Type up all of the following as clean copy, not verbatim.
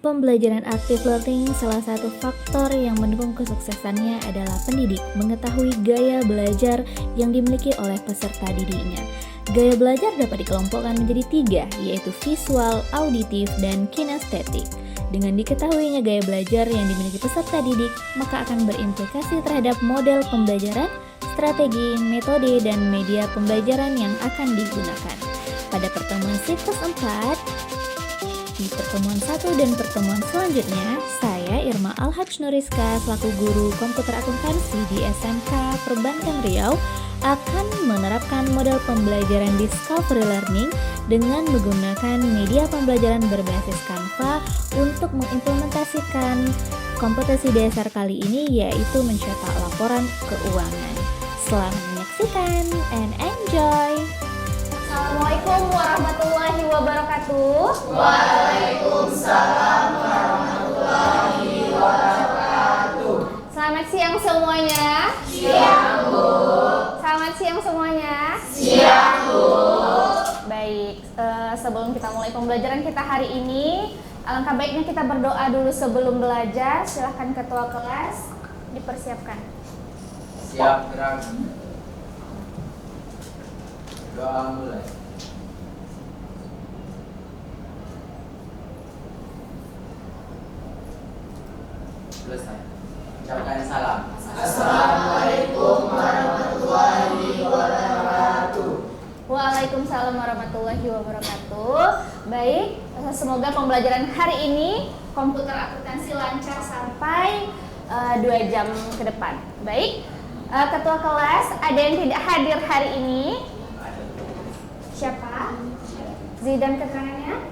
Pembelajaran aktif learning salah satu faktor yang mendukung kesuksesannya adalah pendidik mengetahui gaya belajar yang dimiliki oleh peserta didiknya. Gaya belajar dapat dikelompokkan menjadi 3, yaitu visual, auditif, dan kinestetik. Dengan diketahuinya gaya belajar yang dimiliki peserta didik, maka akan berimplikasi terhadap model pembelajaran, strategi, metode, dan media pembelajaran yang akan digunakan. Pada pertemuan siklus 4, di pertemuan 1 dan pertemuan selanjutnya, saya Irma Alhaj Nuriska selaku guru komputer akuntansi di SMK Perbankan Riau akan menerapkan model pembelajaran Discovery Learning dengan menggunakan media pembelajaran berbasis Canva untuk mengimplementasikan kompetensi dasar kali ini, yaitu mencetak laporan keuangan. Selamat menyaksikan and enjoy! Assalamualaikum warahmatullahi wabarakatuh. Waalaikumsalam warahmatullahi wabarakatuh. Selamat siang semuanya. Siang, Bu. Selamat siang semuanya. Siang, Bu. Baik, sebelum kita mulai pembelajaran kita hari ini, alangkah baiknya kita berdoa dulu sebelum belajar. Silahkan ketua kelas dipersiapkan. Siap, gerak. Doa mulai. Selesai. Ucapkan salam. Assalamualaikum warahmatullahi wabarakatuh. Waalaikumsalam warahmatullahi wabarakatuh. Baik, semoga pembelajaran hari ini komputer akuntansi lancar sampai 2 jam ke depan. Baik, ketua kelas, ada yang tidak hadir hari ini? Siapa? Zidan keterangannya?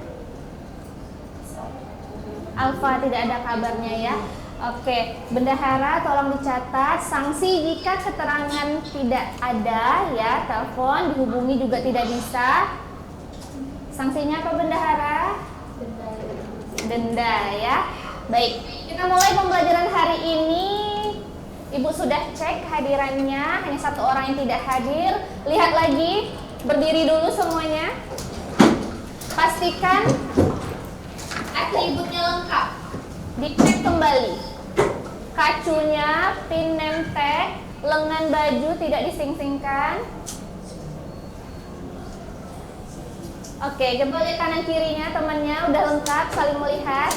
Alfa tidak ada kabarnya ya. Oke, bendahara tolong dicatat sanksi jika keterangan tidak ada ya, telepon, dihubungi juga tidak bisa. Sanksinya apa bendahara? Denda ya. Baik, kita mulai pembelajaran hari ini. Ibu sudah cek hadirannya, hanya 1 orang yang tidak hadir. Lihat lagi, berdiri dulu semuanya. Pastikan atributnya lengkap. Dicek kembali. Kacunya, pin name tag, lengan baju tidak dising-singkan. Oke, coba lihat kanan kirinya temannya udah lengkap, saling melihat.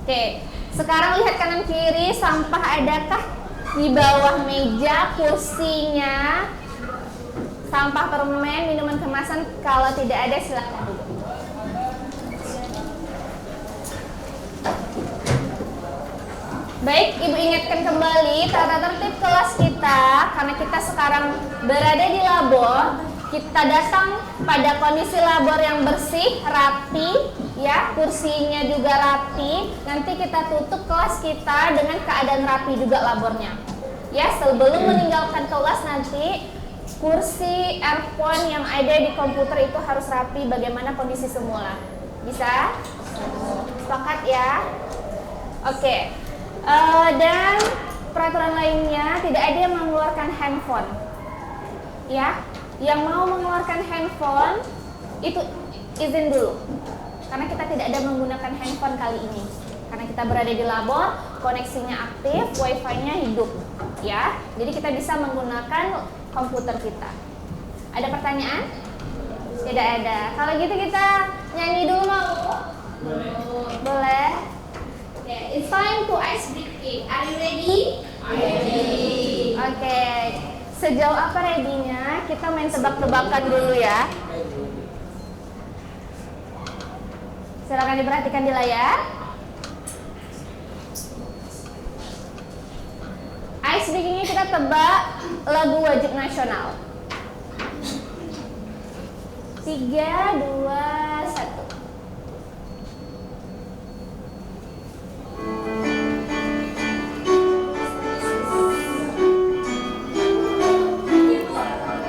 Oke, sekarang lihat kanan kiri, sampah adakah di bawah meja, kursinya, sampah permen, minuman kemasan. Kalau tidak ada silakan duduk. Baik, Ibu ingatkan kembali tata tertib kelas kita, karena kita sekarang berada di labor. Kita datang pada kondisi labor yang bersih, rapi, ya, kursinya juga rapi. Nanti kita tutup kelas kita dengan keadaan rapi juga labornya. Ya, sebelum meninggalkan kelas nanti kursi, earphone yang ada di komputer itu harus rapi bagaimana kondisi semula. Bisa? Sepakat ya? Oke. Dan peraturan lainnya, tidak ada yang mengeluarkan handphone. Ya, yang mau mengeluarkan handphone itu izin dulu. Karena kita tidak ada menggunakan handphone kali ini. Karena kita berada di labor, koneksinya aktif, wifi-nya hidup. Ya, jadi kita bisa menggunakan komputer kita. Ada pertanyaan? Tidak ada. Kalau gitu kita nyanyi dulu mau? Boleh? Okay, it's time to ice breaking. Are you ready? Ready. Oke. Sejauh apa ready-nya? Kita main tebak-tebakan dulu ya. Silakan diperhatikan di layar. Ice breaking-nya kita tebak lagu wajib nasional. 3, 2, 1.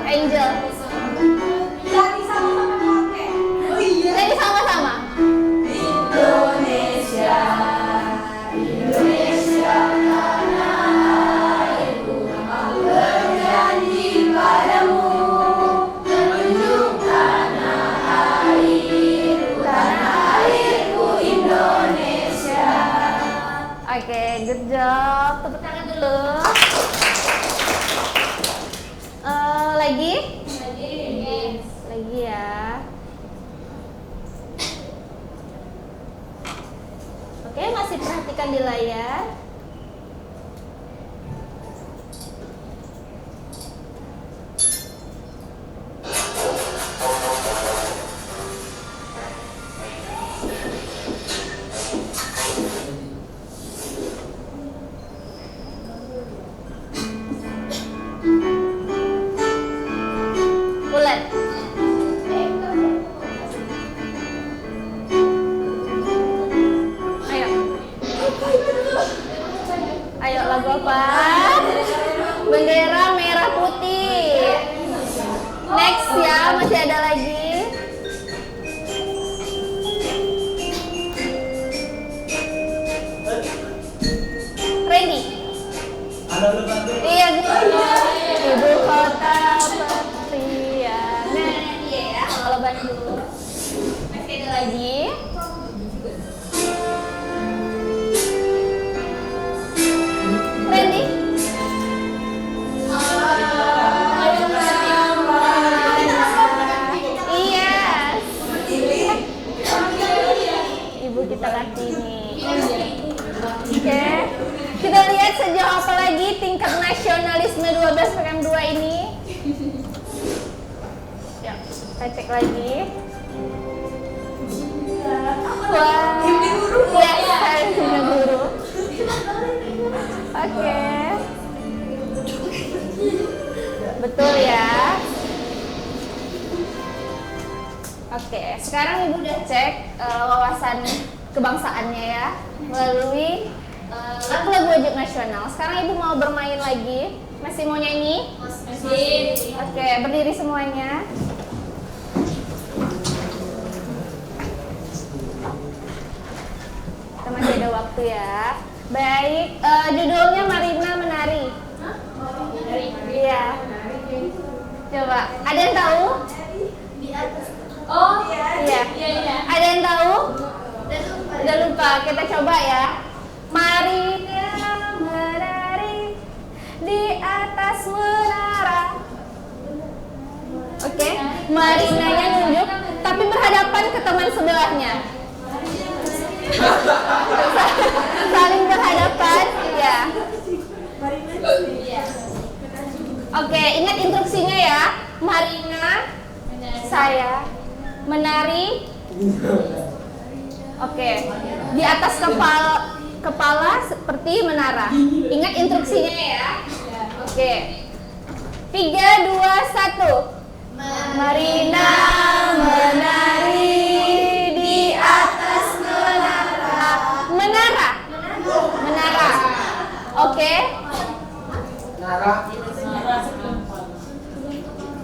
Angel. Jadi sama-sama pakai. Oh iya. Jadi sama-sama. Indonesia, Indonesia tanah airku, aku berjanji padamu, menunjuk tanah air. good job. Tepuk tangan dulu. Lagi? Lagi ya. Oke, masih perhatikan di layar. Bulan. Ayo. Ayo lagu apa? Bendera merah putih. Next ya, masih ada lagi. Ready? Iya, ibu kota Petriana. Iya ya, kalau Bandung. Masih ada lagi. Ready? Yes. Ibu kita Kartini. Oke. Kita lihat sejauh apa lagi tingkat nasionalisme 12 PKM 2 ini. Ya, kita cek lagi. Wah. Ya, himne guru. Oke. Betul ya. Oke, sekarang Ibu udah cek wawasan kebangsaannya ya melalui lagu-lagu wajib nasional. Sekarang Ibu mau bermain lagi. Masih mau nyanyi? Masih. Oke, berdiri semuanya. Kita masih ada waktu ya. Baik, judulnya Marina Menari. Iya. Coba, ada yang tahu? Oh, iya. Ada yang tahu? Udah lupa, kita coba ya. Marina menari di atas menara. Oke, Marinanya nunjuk, tapi berhadapan ke teman sebelahnya. Saling berhadapan, ya. Oke, ingat instruksinya ya. Marina, saya menari. Oke, di atas kepala seperti menara. Ingat instruksinya ya. Oke. 3, 2, 1. Marina menari di atas menara. Menara. Menara. Oke.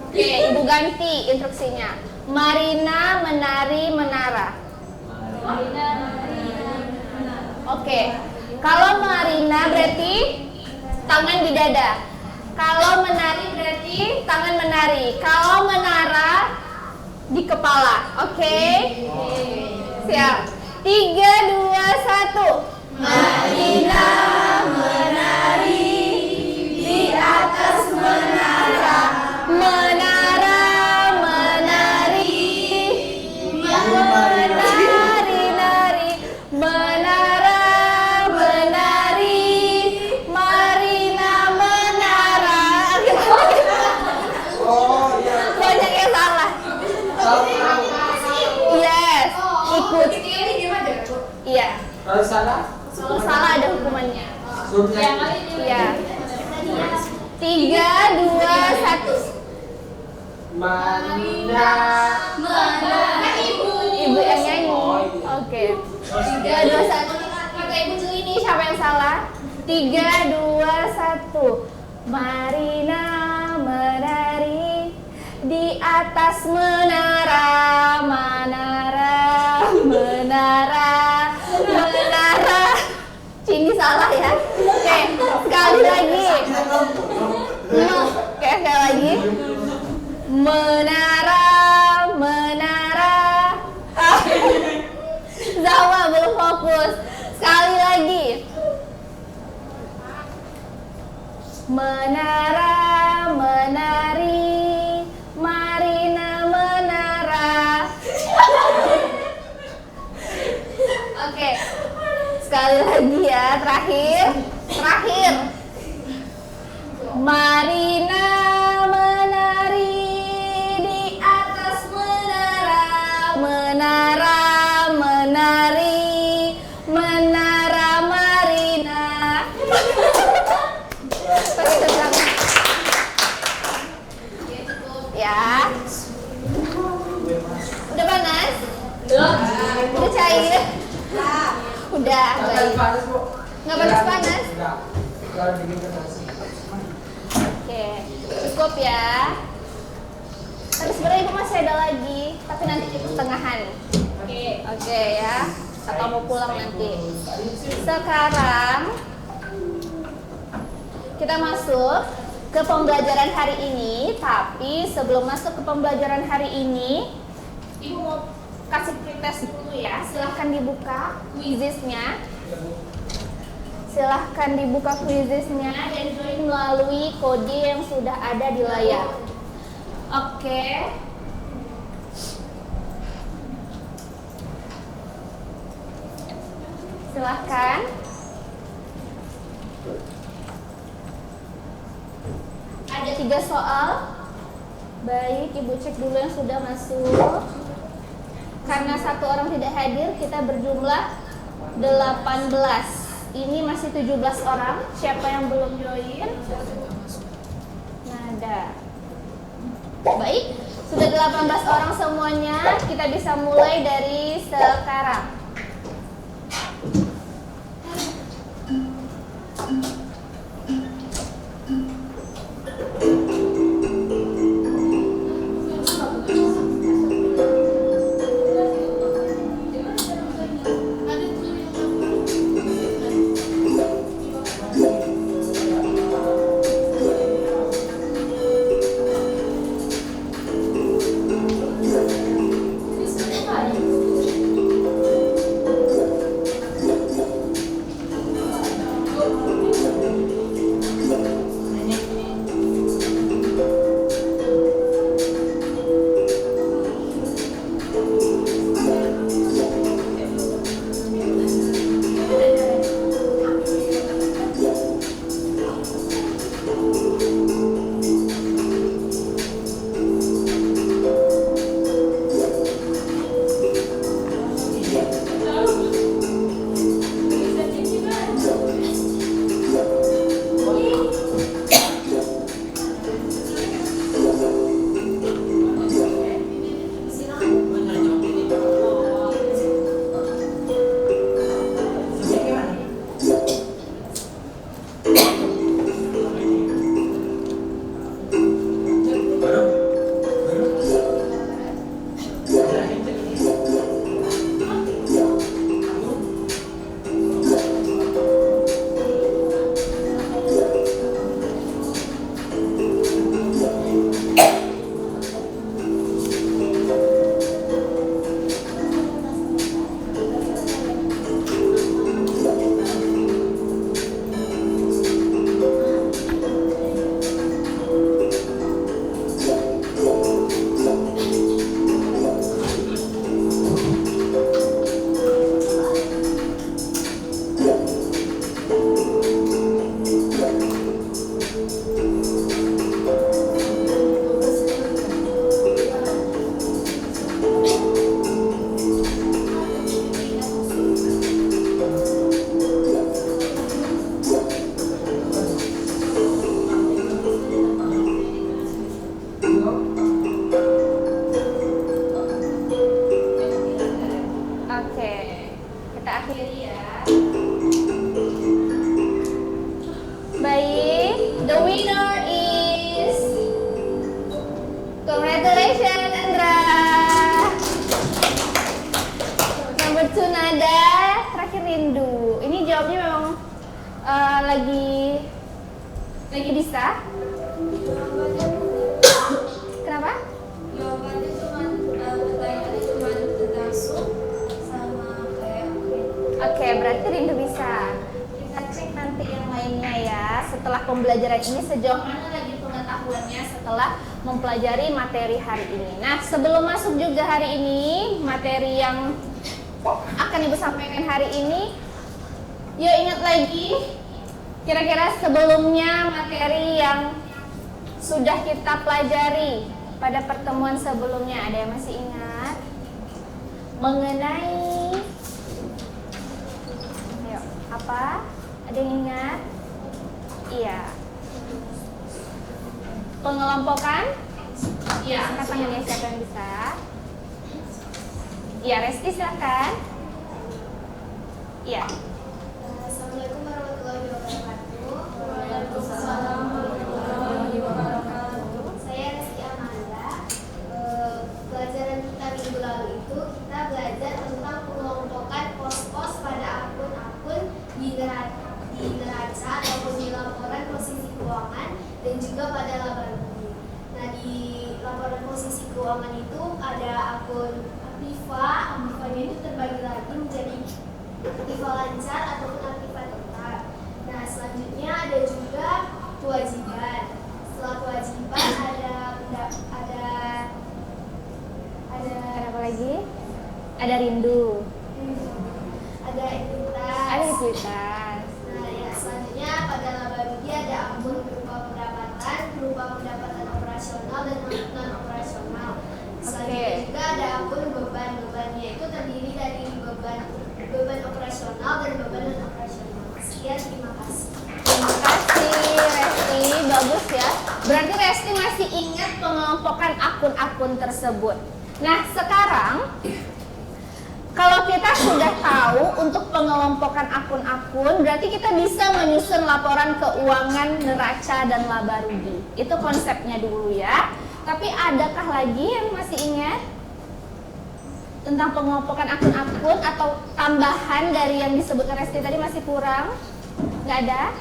Oke, Ibu ganti instruksinya. Marina menari menara. Oke. Kalau Marina berarti tangan di dada. Kalau menari berarti tangan menari. Kalau menara di kepala. Oke? Siap. 3, 2, 1. Marina menari di atas menara. Menara menari. Menari-nari. Menara menari. Marina menara. Banyak yang salah. Yes, ikut. Iya. Kalau salah? Kalau salah ada hukumannya. Iya. 3, 2, 1. Marina. Ibu yang nyanyi. Oke. 3, 2, 1. Kata Ibu dulu ini siapa yang salah? 3, 2, 1. Marina menari di atas menara. Menara. Menara. Menara. Ini salah ya. Oke, sekali lagi. Oke, sekali lagi. Menara, menara. Zawa belum fokus. Sekali lagi. Menara, menari, Marina menara. Oke, sekali lagi ya, terakhir. Marina menari di atas menara, menara menari, menara Marina. Pakai terbang. Ya. Udah panas? Udah cair? Udah, baik. Nggak panas-panas? Oke, cukup ya. Tapi sebenarnya ibu masih ada lagi, tapi nanti di pertengahan. Oke ya, atau mau pulang nanti. Sekarang kita masuk ke pembelajaran hari ini. Tapi sebelum masuk ke pembelajaran hari ini, ibu mau kasih pretest dulu ya. Silahkan dibuka quizesnya. Silahkan dibuka quizesnya dan join melalui kode yang sudah ada di layar. Oke. Silahkan. Ada 3 soal. Baik, ibu cek dulu yang sudah masuk. Karena 1 orang tidak hadir, kita berjumlah 18. Ini masih 17 orang. Siapa yang belum join? Nada. Baik, sudah 18 orang semuanya. Kita bisa mulai dari sekarang. Lagi bisa? Kenapa? Jawabannya cuma pertanyaannya cuma tentang sup sama kayak Oke, berarti Rindu bisa. Kita cek nanti yang lainnya ya. setelah pembelajaran ini, sejauh mana lagi pengetahuannya setelah mempelajari materi hari ini. Nah, sebelum masuk juga hari ini, materi yang akan Ibu sampaikan hari ini, yuk ingat lagi kira-kira sebelumnya materi yang sudah kita pelajari pada pertemuan sebelumnya. Ada yang masih ingat? Mengenai yuk, apa? Ada yang ingat? Iya. Pengelompokan? Iya. Angkat tangannya siapa yang bisa? Iya, Resti silakan. Iya. Assalamualaikum warahmatullahi wabarakatuh. Waalaikumsalam warahmatullahi wabarakatuh. Saya Resti Amanda. Pelajaran kita minggu lalu itu kita belajar tentang pengelompokan pos-pos pada akun-akun di neraca ataupun di laporan posisi keuangan dan juga pada laba rugi. Nah, di laporan posisi keuangan itu ada akun aktifanya itu terbagi lagi menjadi aktiva lancar ataupun aktiva tetap. Nah, selanjutnya ada juga kewajiban. Setelah kewajiban ada Ada apa lagi? Ada rindu. ada ekuitas. Ada ekuitas. Nah, ya selanjutnya pada laba rugi ada akun berupa pendapatan operasional dan non operasional. Selanjutnya Oke. juga ada akun bebannya itu terdiri dari beban operasional dan beban non operasional. Sekian, terima kasih. Terima kasih Resti, bagus ya. Berarti Resti masih ingat pengelompokan akun-akun tersebut. Nah, sekarang kalau kita sudah tahu untuk pengelompokan akun-akun, berarti kita bisa menyusun laporan keuangan neraca dan laba rugi. Itu konsepnya dulu ya. Tapi adakah lagi yang masih ingat tentang pengelompokan akun-akun atau tambahan dari yang disebutkan Resti tadi masih kurang? Nggak ada?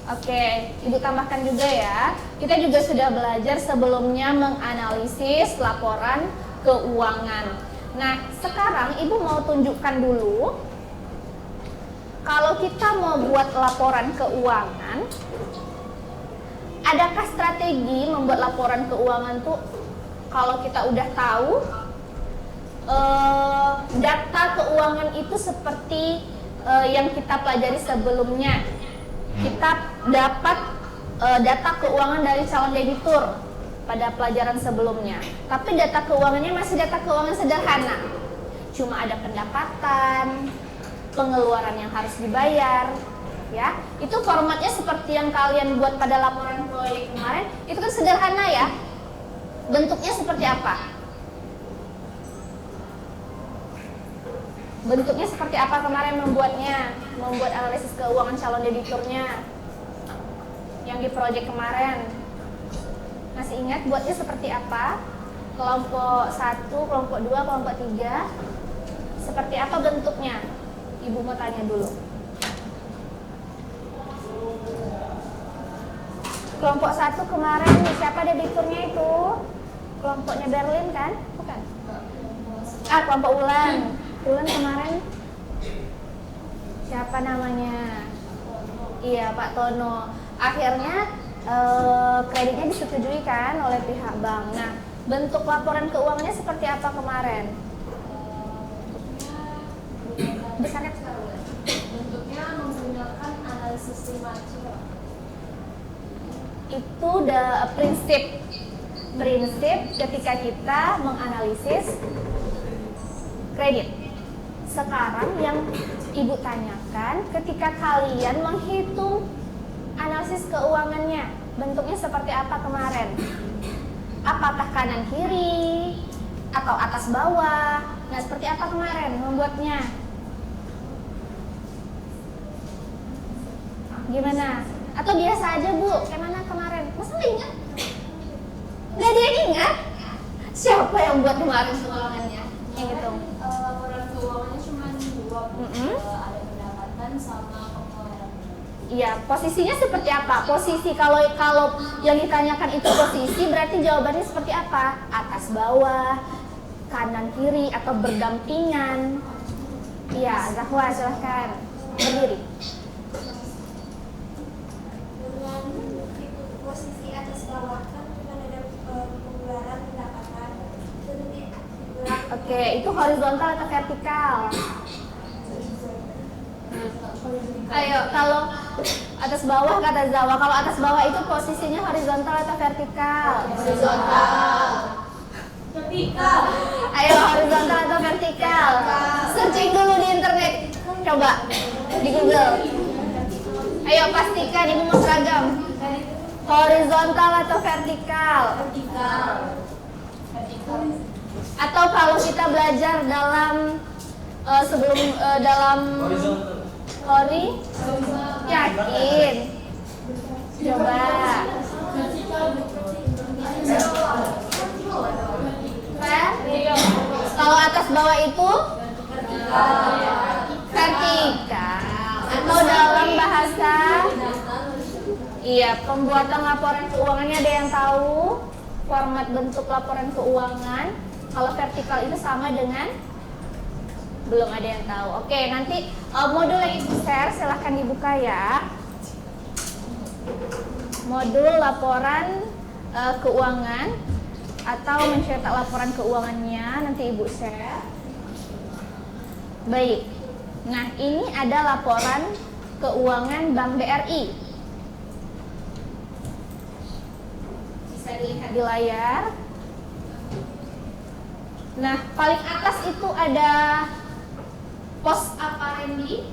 Oke, Ibu tambahkan juga ya. Kita juga sudah belajar sebelumnya menganalisis laporan keuangan. Nah, sekarang Ibu mau tunjukkan dulu kalau kita mau buat laporan keuangan, adakah strategi membuat laporan keuangan tuh kalau kita udah tahu data keuangan itu seperti yang kita pelajari sebelumnya. Kita dapat data keuangan dari calon debitur pada pelajaran sebelumnya. Tapi data keuangannya masih data keuangan sederhana. Cuma ada pendapatan, pengeluaran yang harus dibayar, ya. Itu formatnya seperti yang kalian buat pada laporan proyek kemarin. Itu kan sederhana ya. Bentuknya seperti apa? Bentuknya seperti apa kemarin membuatnya? Membuat analisis keuangan calon debiturnya yang di proyek kemarin. Masih ingat buatnya seperti apa? Kelompok 1, kelompok 2, kelompok 3. Seperti apa bentuknya? Ibu mau tanya dulu. Kelompok 1 kemarin siapa debiturnya itu? Kelompoknya Berlin kan? Bukan? Kelompok Ulan. Ulan kemarin siapa namanya? Iya, Pak Tono. Akhirnya kreditnya disetujui kan oleh pihak bank. Nah, bentuk laporan keuangannya seperti apa kemarin? Besarnya Bentuknya menggunakan analisis Limaco. itu udah prinsip ketika kita menganalisis kredit. Sekarang yang Ibu tanyakan, ketika kalian menghitung analisis keuangannya, bentuknya seperti apa kemarin? Apakah kanan kiri atau atas bawah? Nah, seperti apa kemarin membuatnya? Gimana? Atau biasa aja Bu? Kayak mana kemarin? Masa nggak ingat? Nggak ada yang ingat? Siapa yang buat kemarin keuangannya? Yang itu? Laporan keuangannya cuma dua, Mm-mm. ada pendapatan sama pengeluaran. Iya, posisinya seperti apa? Posisi kalau yang ditanyakan itu posisi, berarti jawabannya seperti apa? Atas bawah, kanan kiri atau berdampingan? Iya, Zahwa silahkan berdiri. posisi atas bawah kan cuma ada pembularan pendapatan. Itu nanti dibelah. Oke, itu horizontal atau vertikal? Ayo, kalau atas bawah kata Zawa. Kalau atas bawah itu posisinya horizontal atau vertikal? Horizontal. Vertikal. Ayo, horizontal atau vertikal? Searching dulu di internet. Coba di Google. Ayo pastikan ibu mau seragam. Horizontal atau vertikal? Vertikal. Atau kalau kita belajar dalam dalam hori, yakin? Coba. Kalau atas bawah itu vertikal. Atau dalam bahasa, iya, pembuatan laporan keuangannya ada yang tahu format bentuk laporan keuangan. Kalau vertikal itu sama dengan, belum ada yang tahu. Oke, nanti modul yang ibu share silahkan dibuka ya. Modul laporan keuangan atau mencetak laporan keuangannya nanti ibu share. Baik. Nah, ini ada laporan keuangan Bank BRI. Bisa dilihat di layar. Nah, paling atas itu ada pos apa, Randy?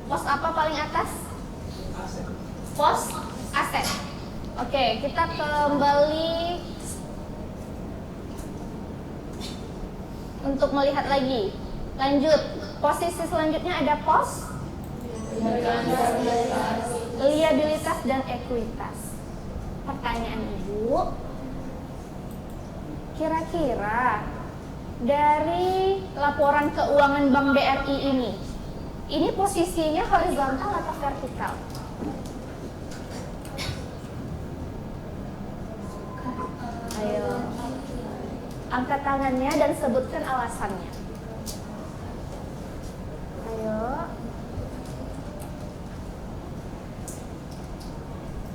Pos apa paling atas? Pos aset. Oke, kita kembali untuk melihat lagi. Lanjut, posisi selanjutnya ada pos liabilitas dan ekuitas. Pertanyaan ibu, kira-kira dari laporan keuangan Bank BRI ini posisinya horizontal atau vertikal? Ayo, angkat tangannya dan sebutkan alasannya. Ayo.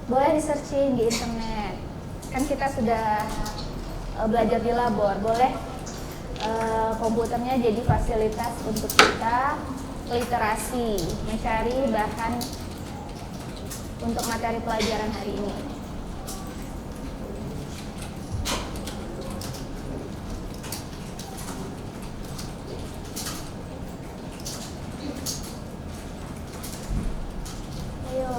Boleh di-searching di internet. Kan kita sudah belajar di labor. Boleh komputernya jadi fasilitas untuk kita literasi, mencari bahan untuk materi pelajaran hari ini. Ayo.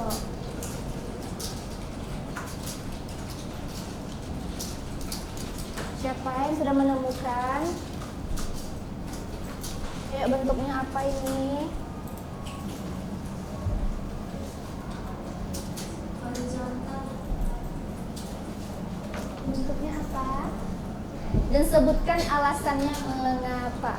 Siapa yang sudah menemukan? Ayo, bentuknya apa ini? Horizontal. Bentuknya apa? Dan sebutkan alasannya mengapa.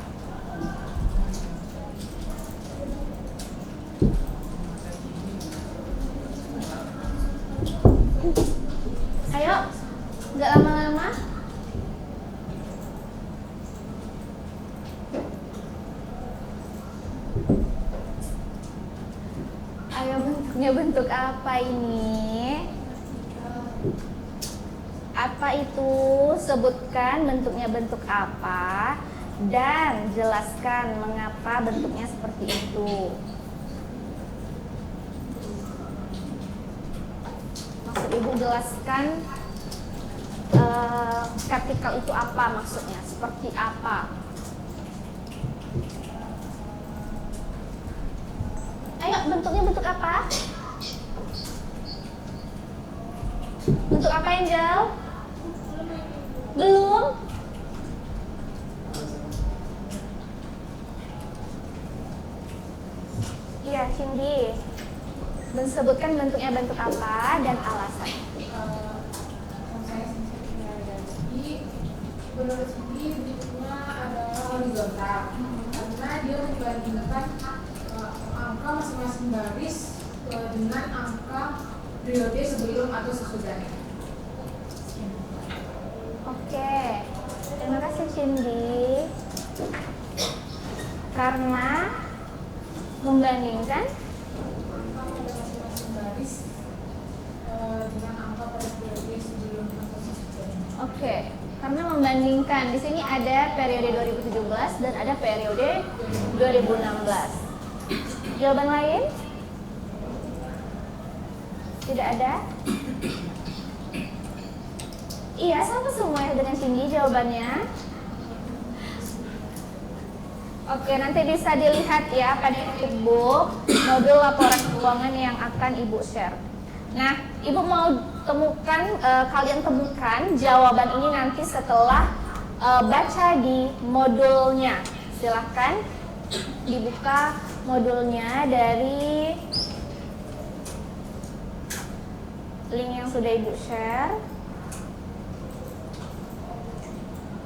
Ayo, nggak lama-lama. Ayo, bentuknya bentuk apa ini? Apa itu? Sebutkan bentuknya bentuk apa dan jelaskan mengapa bentuknya seperti itu. Maksud ibu jelaskan vertikal itu apa maksudnya? Seperti apa? Ayo, bentuknya bentuk apa? Bentuk apa, Angel? Belum? Iya, Cindy. Dan sebutkan bentuknya bentuk apa dan alasan. Menurut Cindy bentuknya adalah horizontal karena dia membandingkan angka masing-masing baris dengan angka periode sebelum atau sesudahnya. Oke, terima kasih Cindy. Karena membandingkan Oke, karena membandingkan di sini ada periode 2017 dan ada periode 2016. Jawaban lain? Tidak ada? Iya, sama semua ya dengan tinggi jawabannya. Oke, nanti bisa dilihat ya pada e-book modul laporan keuangan yang akan Ibu share. Nah, Ibu mau kalian temukan jawaban ini nanti setelah baca di modulnya. Silahkan dibuka modulnya dari link yang sudah Ibu share.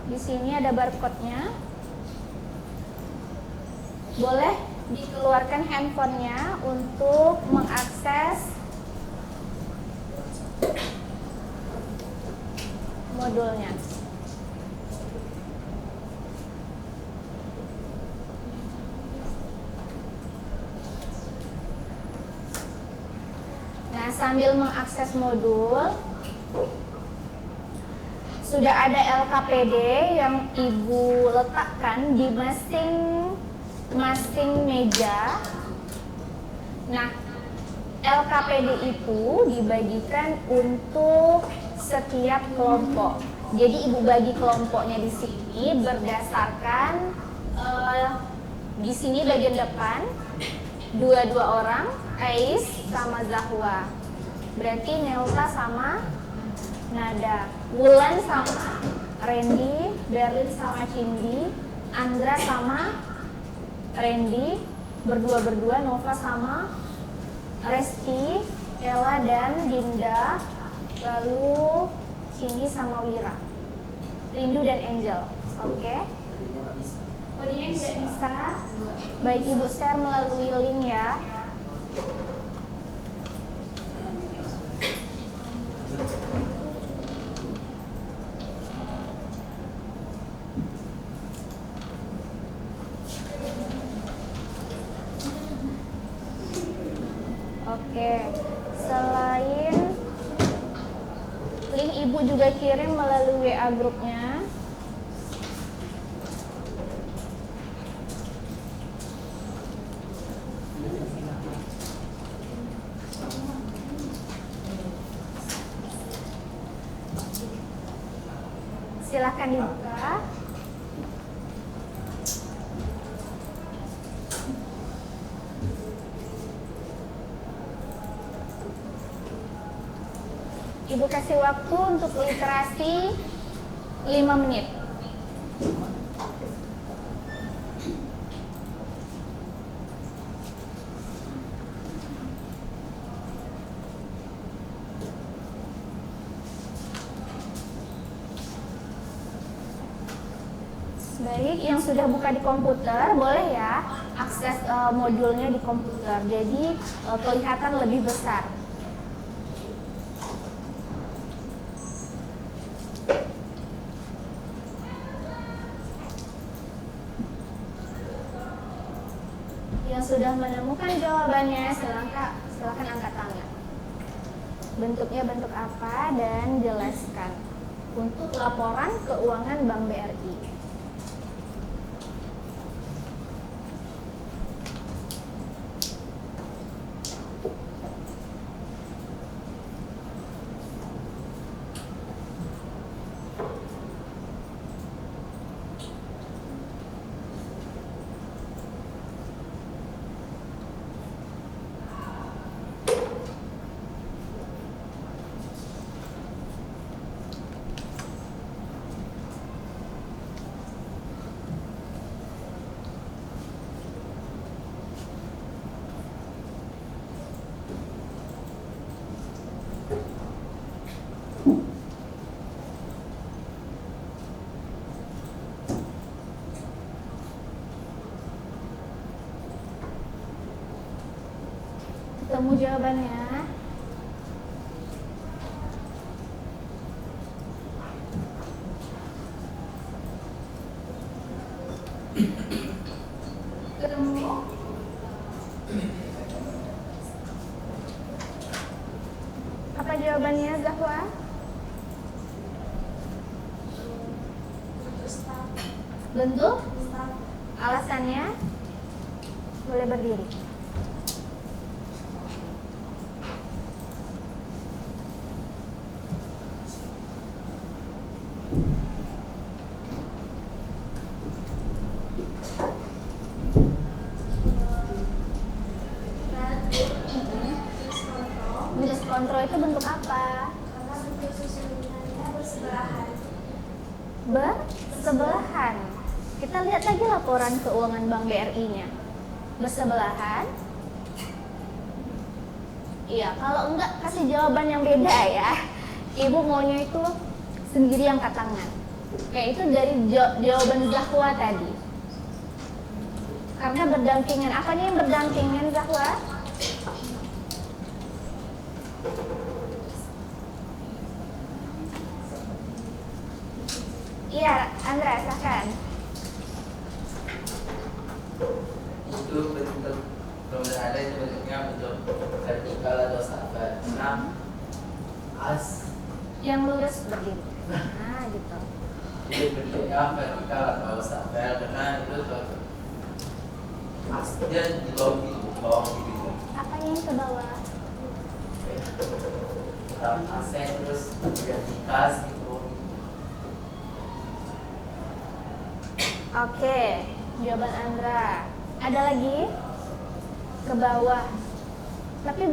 Di sini ada barcode-nya. Boleh dikeluarkan handphonenya untuk mengakses modulnya. Nah, sambil mengakses modul, sudah ada LKPD yang Ibu letakkan di masing-masing meja. Nah, LKPD itu dibagikan untuk setiap kelompok. Jadi Ibu bagi kelompoknya di sini berdasarkan di sini bagian depan dua orang, Ais sama Zahwa. Berarti Nelta sama Nada, Wulan sama Randy, Berlin sama Cindy, Andra sama Randy, berdua-berdua, Nova sama Resti, Ella dan Dinda, lalu Cindy sama Wira, Rindu dan Angel. Oke. Kodenya tidak bisa. Baik, Ibu share melalui link ya. Oke, selain link Ibu juga kirim melalui WA grupnya. Silahkan dibuka. Ibu kasih waktu untuk literasi 5 menit. Baik, yang sudah buka di komputer boleh ya akses modulnya di komputer. Jadi kelihatan lebih besar. Yang sudah menemukan jawabannya silakan angkat tangan. Bentuknya bentuk apa dan jelaskan. Untuk laporan keuangan Bank BRI. Ketemu jawabannya. Ketemu. Apa jawabannya, Zahwa? Bentuk? Alasannya? Boleh berdiri. Bentuk kontrol itu bentuk apa? Karena bentuk susunannya bersebelahan. Bersebelahan. Kita lihat lagi laporan keuangan Bank BRI-nya. Bersebelahan? Iya, kalau enggak kasih jawaban yang beda ya. Ibu maunya itu sendiri angkat tangan. Kayak itu dari jawaban Zahwa tadi. Karena berdampingan. Apanya yang berdampingan, Zahwa? Iya, Andra, silahkan. Itu bentuk kalau ada itu bentuknya bentuk vertikal atau stafet. Nah, Yang lurus berdiri. Nah, gitu. jadi bentuknya vertikal atau stafel karena itu dia di bawah gitu. Apanya yang ke bawah? Aset terus vertikal gitu. Oke, jawaban Andra. Ada lagi? Ke bawah. Tapi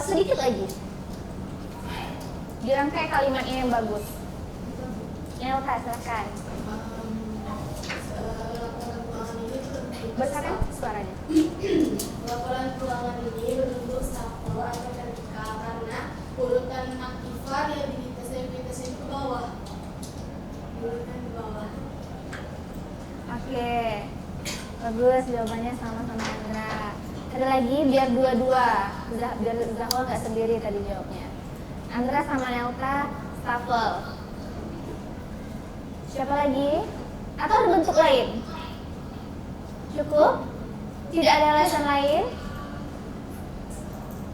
sedikit lagi. Dirangkai kalimatnya yang bagus. Elka, silakan. Besarkan suaranya. Laporan keuangan ini berbentuk stafel atau vertikal karena urutan aktiva yang di tes ke bawah. Urutan ke bawah. Oke, bagus jawabannya sama-sama Andra. Ada lagi biar dua-dua, biar Zahwa nggak sendiri tadi jawabnya. Andra sama Nelta stafel. Siapa lagi? Atau ada bentuk lain? Cukup? Tidak ada alasan lain?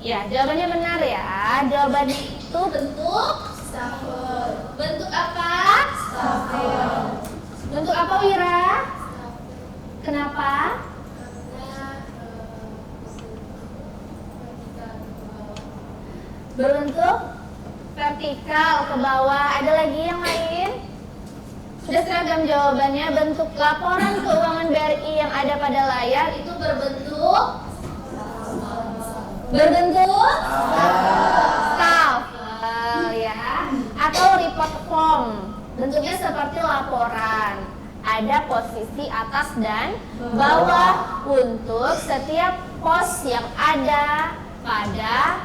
Ya, jawabannya benar ya. Jawabannya itu bentuk Stafel. bentuk apa? Stafel. Bentuk apa, Wira? Kenapa? Berbentuk vertikal ke bawah. Ada lagi yang lain? Sudah seragam jawabannya. Bentuk laporan keuangan BRI yang ada pada layar itu berbentuk stafel ya, atau report form. Bentuknya seperti laporan. Ada posisi atas dan bawah untuk setiap pos yang ada pada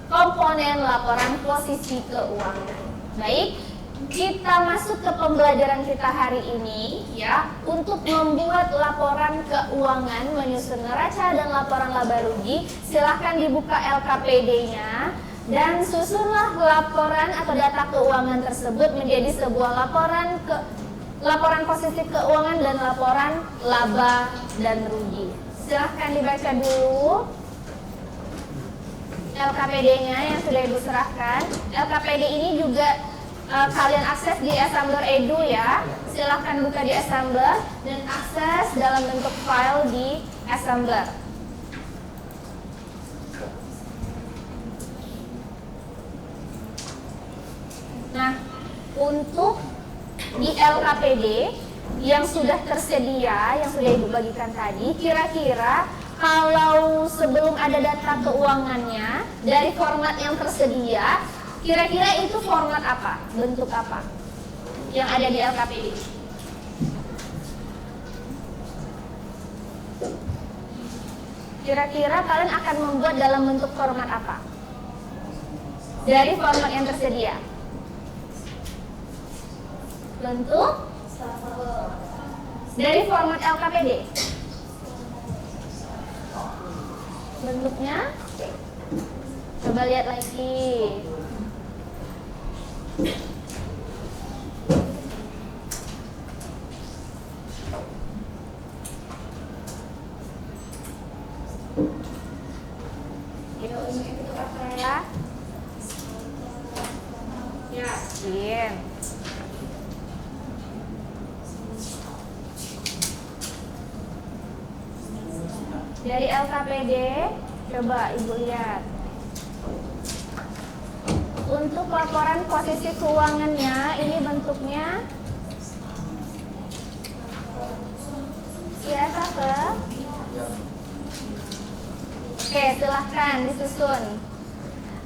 komponen laporan posisi keuangan. Baik, kita masuk ke pembelajaran kita hari ini ya, untuk membuat laporan keuangan menyusun neraca dan laporan laba rugi. Silahkan dibuka LKPD-nya dan susunlah laporan atau data keuangan tersebut menjadi sebuah laporan posisi keuangan dan laporan laba dan rugi. Silahkan dibaca dulu LKPD-nya yang sudah Ibu serahkan. LKPD ini juga kalian akses di Assembler Edu ya. Silahkan buka di Assembler dan akses dalam bentuk file di Assembler. Nah, untuk di LKPD yang sudah tersedia, yang sudah Ibu bagikan tadi, kira-kira kalau sebelum ada data keuangannya dari format yang tersedia, kira-kira itu format apa? Bentuk apa yang ada di LKPD? Kira-kira kalian akan membuat dalam bentuk format apa? Dari format yang tersedia. Bentuk dari format LKPD. Bentuknya coba lihat lagi. Itu apa ya? Yakin. Dari LKPD, coba Ibu lihat. Untuk laporan posisi keuangannya, ini bentuknya biasa ke? Oke, silahkan disusun.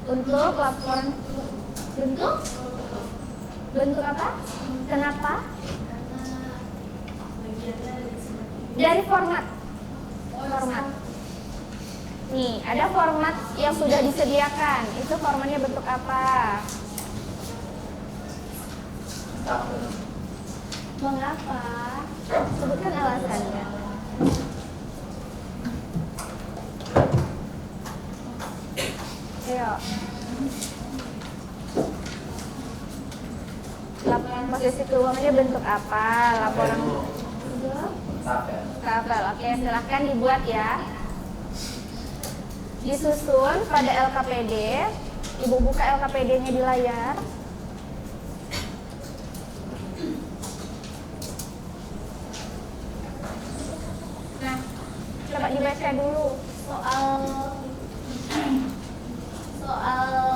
Untuk laporan bentuk apa? Kenapa? Dari format. Nih, ada format yang sudah disediakan. Itu formatnya bentuk apa? Tabel. Mengapa? Sebutkan alasannya. Ayo. Laporan posisi keuangannya bentuk apa? Laporan Tabel. tabel. Oke, silahkan dibuat ya. Disusun pada LKPD. Ibu buka LKPD-nya di layar. Nah, coba dibaca dulu soal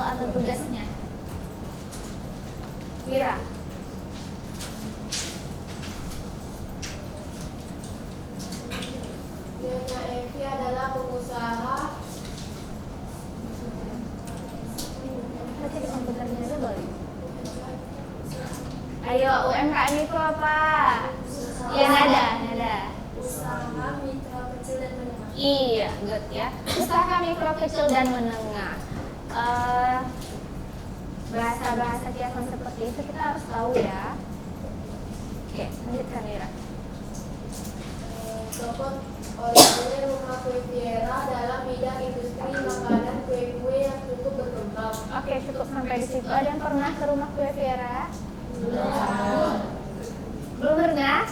atau tugasnya. Mira. Nyonya Evi adalah pengusaha. Baca di komputernya aja boleh. Ayo, UMKM itu apa? Ya, nada. Usaha mikro kecil dan menengah. Iya, good ya. Usaha mikro kecil dan menengah. Bahasa-bahasa kiasan seperti itu kita harus tahu ya. Oke, lanjutkan Mira. Toko oleh Rumah Kue Fiera dalam bidang industri makanan kue-kue yang cukup berkembang. Oke, cukup sampai di situ. Ada yang pernah ke rumah Kue Fiera? Belum pernah?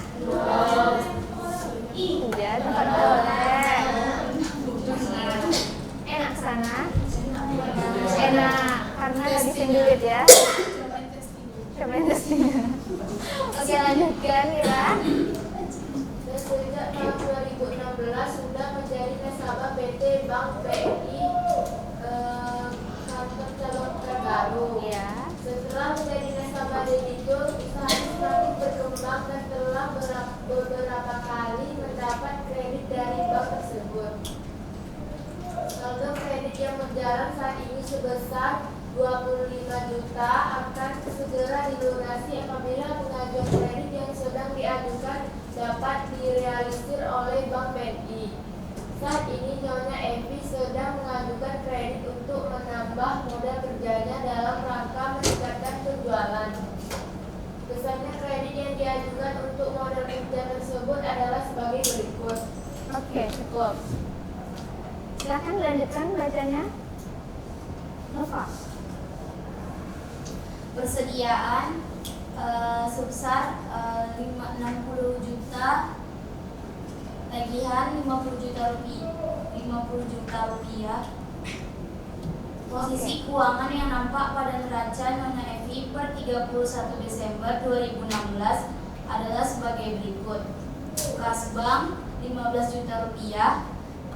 Iya, tempat boleh. Enak sana? Enak, karena habisin duit ya. Coba testing. Oke, lanjutkan Mira. Dan sejak tahun 2016 sudah menjadi nasabah PT Bank BNI kantor cabang Pekanbaru. Ya. Setelah menjadi nasabah debitur, usaha semakin berkembang dan telah beberapa kali mendapat kredit dari bank tersebut. Saldo kredit yang berjalan saat ini sebesar 25 juta akan segera dilunasi apabila pengajuan kredit yang sedang diajukan dapat direalisir oleh Bank BNI. Saat ini Nyonya Evi sedang mengajukan kredit untuk menambah modal kerjanya dalam rangka meningkatkan penjualan. Besarnya kredit yang diajukan untuk modal kerja tersebut adalah sebagai berikut. Oke, cukup. Silahkan lanjutkan bacanya. Nova. Persediaan sebesar 60 juta, tagihan 50 juta rupiah. Posisi keuangan yang nampak pada neraca Nyonya Evi per 31 Desember 2016 adalah sebagai berikut. Kas bank 15 juta rupiah,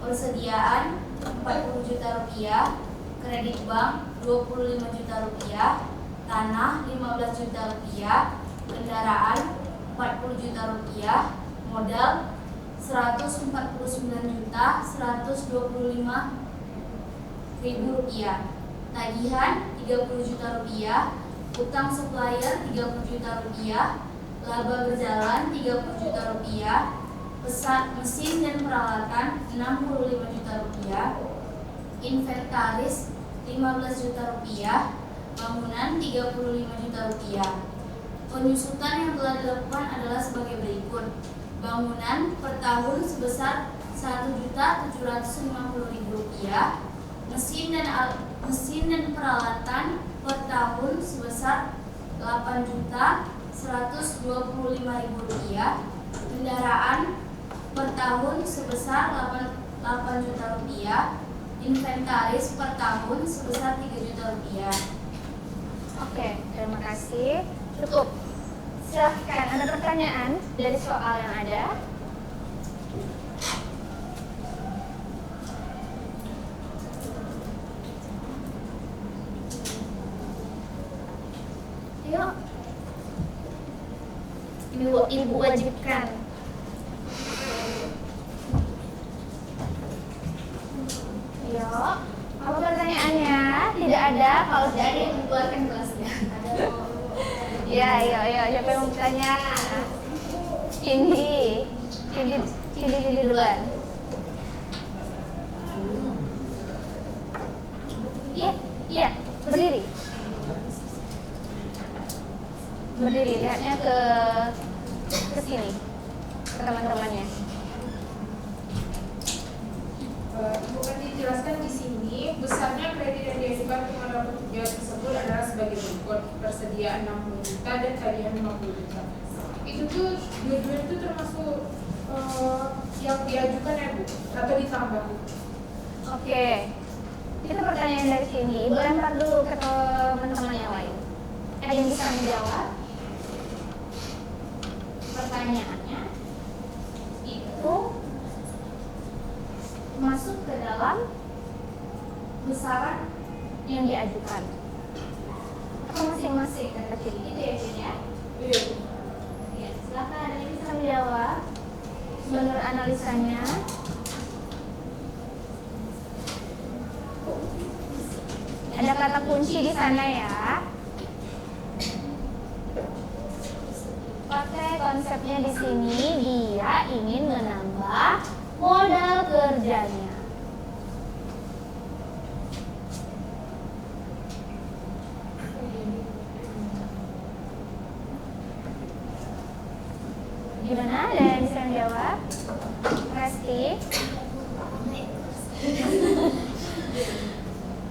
persediaan 40 juta rupiah, kredit bank 25 juta rupiah, tanah 15 juta rupiah, kendaraan 40 juta rupiah, modal 149.125.000 rupiah, tagihan 30 juta rupiah, utang supplier 30 juta rupiah, laba berjalan 30 juta rupiah, mesin dan peralatan 65 juta rupiah, inventaris 15 juta rupiah, bangunan 35 juta rupiah. Penyusutan yang telah dilakukan adalah sebagai berikut. Bangunan per tahun sebesar 1.750.000 rupiah, mesin dan peralatan per tahun sebesar 8.125.000 rupiah, kendaraan per tahun sebesar 8 juta rupiah, inventaris per tahun sebesar 3 juta rupiah. Oke, terima kasih. Cukup. Silahkan, ada pertanyaan dari soal yang ada? Ibu wajibkan? Yo, apa pertanyaannya? Tidak ada. Kalau tidak ada, Keluarkan kelasnya. ya, siapa yang mau bertanya? Cindy duluan. Iya, berdiri. Lihatnya ke sini, ke teman-temannya. Bukan dijelaskan di sini, besarnya kredit yang diajukan kepada pekerja tersebut adalah sebagai berikut: persediaan 60 juta dan tagihan 50 juta. Itu tuh dua-dua itu termasuk yang diajukan ya Bu? Atau ditambah? Oke, itu pertanyaan dari sini. Ibu lempar dulu ke teman-teman yang lain. Ada yang bisa menjawab? Pertanyaannya itu masuk ke dalam besaran yang diajukan. Atau masing-masing kata ciri itu ya, Jin ya? Iya. Ya, silakan ada yang bisa menjawab menurut analisanya. Ada kata kunci di sana ya. Pakai konsepnya di sini, dia ingin menambah modal kerjanya. Gimana? Ada yang bisa menjawab? Resti?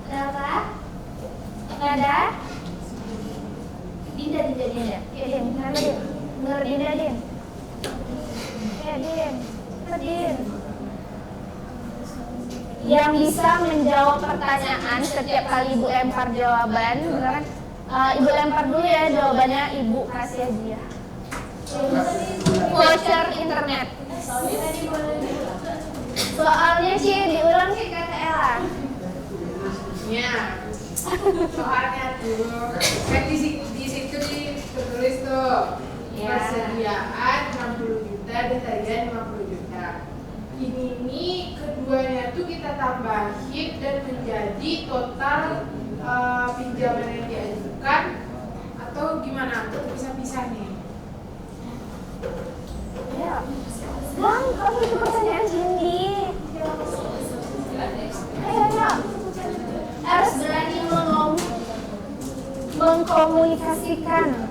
Kenapa? Nggak ada? Dinda. Ya, Din. Kenapa, Din? Menurut Dinda, Din? Ya, Din. Kenapa, Din? Yang bisa menjawab pertanyaan setiap kali Ibu lempar jawaban, beneran? Ibu lempar dulu ya jawabannya, Ibu kasih aja ya. Voucher internet. Soalnya sih diulang sih kata Ella. Ya. Soalnya tuh kan di situ tertulis tuh Ya. persediaan 60 juta dan tagihan 50 juta. Ini keduanya tuh kita tambahin dan menjadi total pinjaman yang diajukan atau gimana? Atau bisa-bisa nih? Ya. Bang, kamu itu pertanyaan Cindy. Ayo. Harus berani mengkomunikasikan.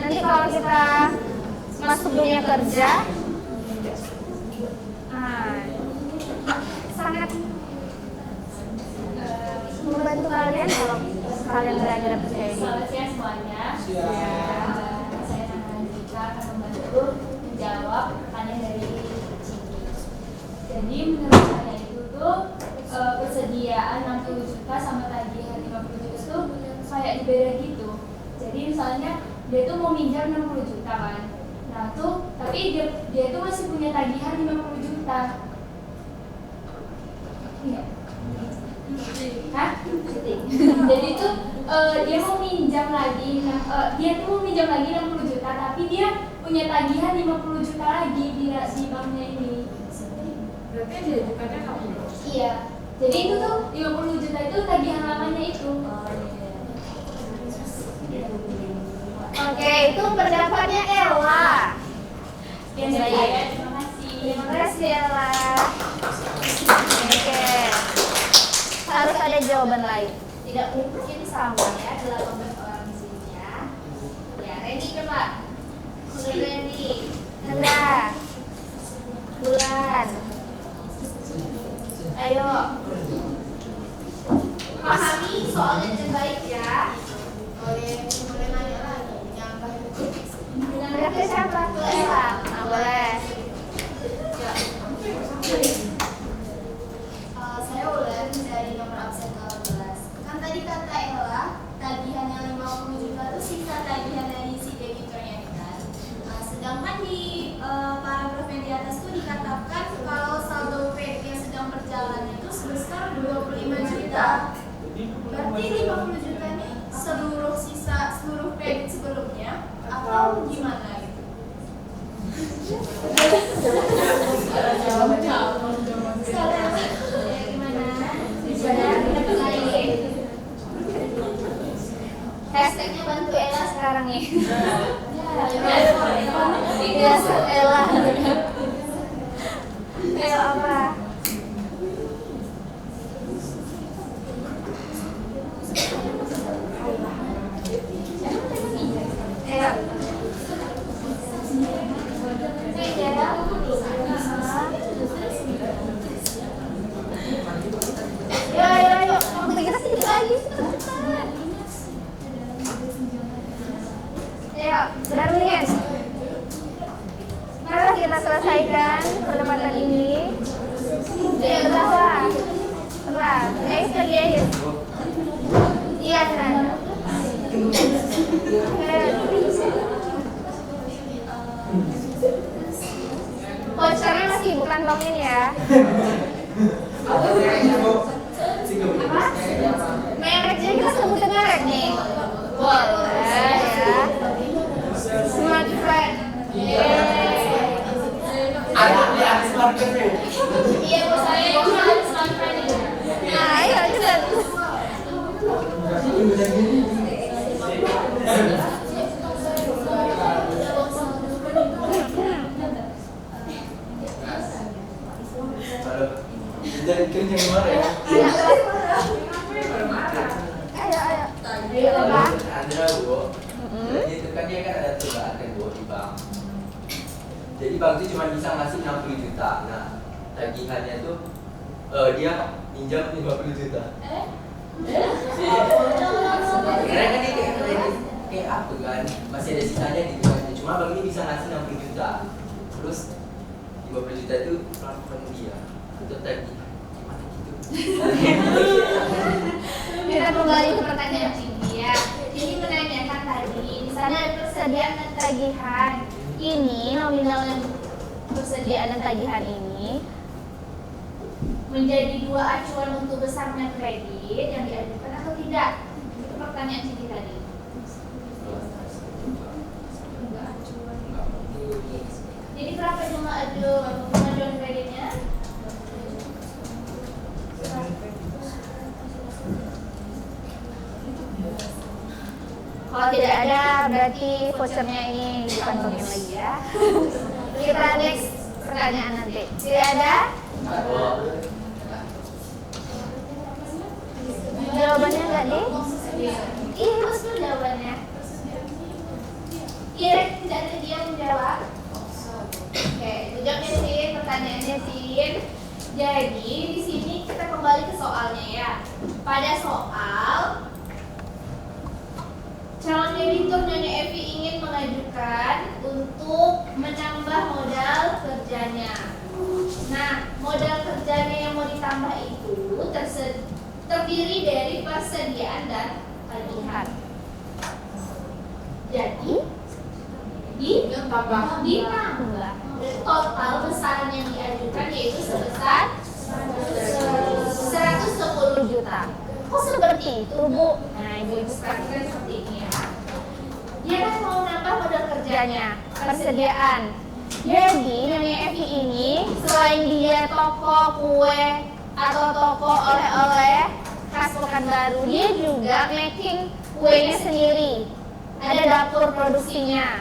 Nanti kalau kita masuk dunia kerja, sangat membantu kalian kalau kalian berani percaya diri. Selamat siang semuanya. Saya Nandika akan membantu menjawab pertanyaan dari Cindy. Jadi menurut saya itu tuh persediaan 60 juta sama tagihan 50 juta itu kayak dibeda gitu. Jadi misalnya dia tuh mau minjam 60 juta kan. Nah tuh tapi dia tuh masih punya tagihan 50 juta. Iya. Hah? Jadi tuh dia mau minjam lagi, dia tuh mau minjam lagi 60 juta, tapi dia punya tagihan 50 juta lagi di banknya ini. Berarti yang diajukannya kamu? Iya. Jadi itu tuh 50 juta itu tagihan lamanya itu. Oke, itu pendapatnya Ella. Sekian dari saya, terima kasih. Terima kasih Ella. Oke. Harus ada jawaban lain. Tidak mungkin sama ya, 18 orang di sini ya. Ya, Randy coba. Randy. Nanda. Bulan. Ayo. Pahami soalnya dengan baik ya. Boleh nanya lagi, nyambah itu. Nanda ke siapa? Ke Ella. Nah, boleh. Saya Ulan dari nomor absen 18. Kan tadi kata Ella, tagihan yang 50 juta itu sisa tagihan dari si debiturnya kan. Sedangkan di paragraf yang di atas itu dikatakan kalau saldo kredit yang sedang berjalan itu sebesar 25 juta. Berarti 50 juta ini seluruh kredit sebelumnya atau gimana gitu? Hashtagnya bantu Ella sekarang nih. Iya, Ella. Ayo apa? Ayo, waktu kita sedikit lagi. Ayo, Darlin. Mari kita selesaikan perdebatan ini. Ayo, berapa? Berapa? Pergi aja. Iya, kan? Vouchernya masih bukan tongin ya. Apa? Merek, jadi kita sebutin merek nih. Boleh ya. Smart Friend. Ada Smart Friend. Iya, bos saya itu Smart Friend. Nah, ayo cepat. Jadi kerja gimana ya? Ayo. Andra Bu, jadi itu kan dia kan ada tunggakan Bu di bank. Jadi bank itu cuma bisa ngasih 60 juta. Nah, tagihannya tuh dia minjam 50 juta. Karena kan dia kayak apa kan? Masih ada sisanya gitu kan. Cuma bank ini bisa ngasih 60 juta. Terus 50 juta itu pelan dia untuk tagih. Kita kembali ke pertanyaan ini ya. Ini menanyakan tadi, di sana ada persediaan dan tagihan. Ini nominal persediaan dan tagihan ini menjadi dua acuan untuk besarnya kredit yang diajukan atau tidak? Itu pertanyaan Cici tadi. Jadi berapa jumlah pengajuan kreditnya? Kalau tidak ada, berarti vouchernya ini dikantongin lagi ya. Kita next pertanyaan nanti. Tidak ada? Jawabannya enggak nih? Iya, betul jawabannya. Iya, tidak ada dia menjawab. Oke, itu jawabnya Sin, pertanyaannya Sin. Jadi di sini kita kembali ke soalnya ya. Pada soal calon debitur Nyonya Evi ingin mengajukan untuk menambah modal kerjanya. Nah, modal kerjanya yang mau ditambah itu terdiri dari persediaan dan tagihan. Jadi ditambah total besar yang diajukan yaitu sebesar 110 juta. Kok seperti itu, Bu? Nah, ibu-ibu sekarang kan seperti ini ya. Dia kan mau nambah modal kerjanya, persediaan. Jadi, Nyonya Evi ini selain dia toko kue atau toko oleh-oleh khas Pekanbaru, dia juga making kuenya sendiri. Ada dapur produksinya.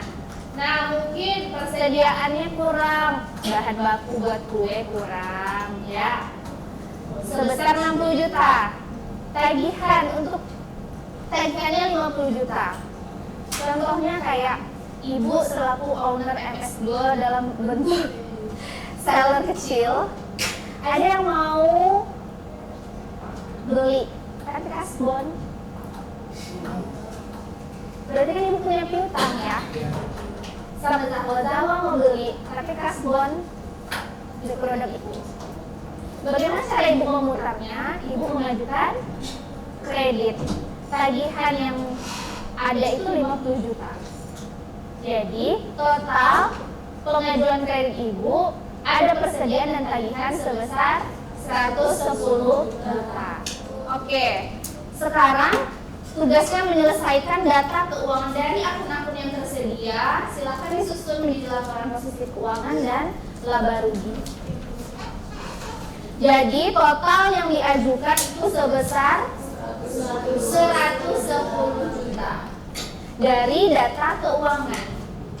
Nah, mungkin persediaannya kurang, bahan baku buat kue kurang, ya. Sebesar 60 juta. Tagihan untuk tagihannya 50 juta. Contohnya kayak ibu selaku owner MS Gold dalam bentuk seller kecil, ada yang mau beli tapi kasbon. Berarti kan ibu punya piutang ya. Sama Zawa mau beli tapi kasbon di produk itu. Bagaimana cara ibu memutarnya? Ibu mengajukan kredit. Tagihan yang ada itu 50 juta. Jadi total pengajuan kredit ibu ada persediaan dan tagihan sebesar 110 juta. Oke, sekarang tugasnya menyelesaikan data keuangan dari akun-akun yang tersedia Ya, silakan disusun di laporan posisi keuangan dan laba rugi. Jadi total yang diajukan itu sebesar 110 juta dari data keuangan.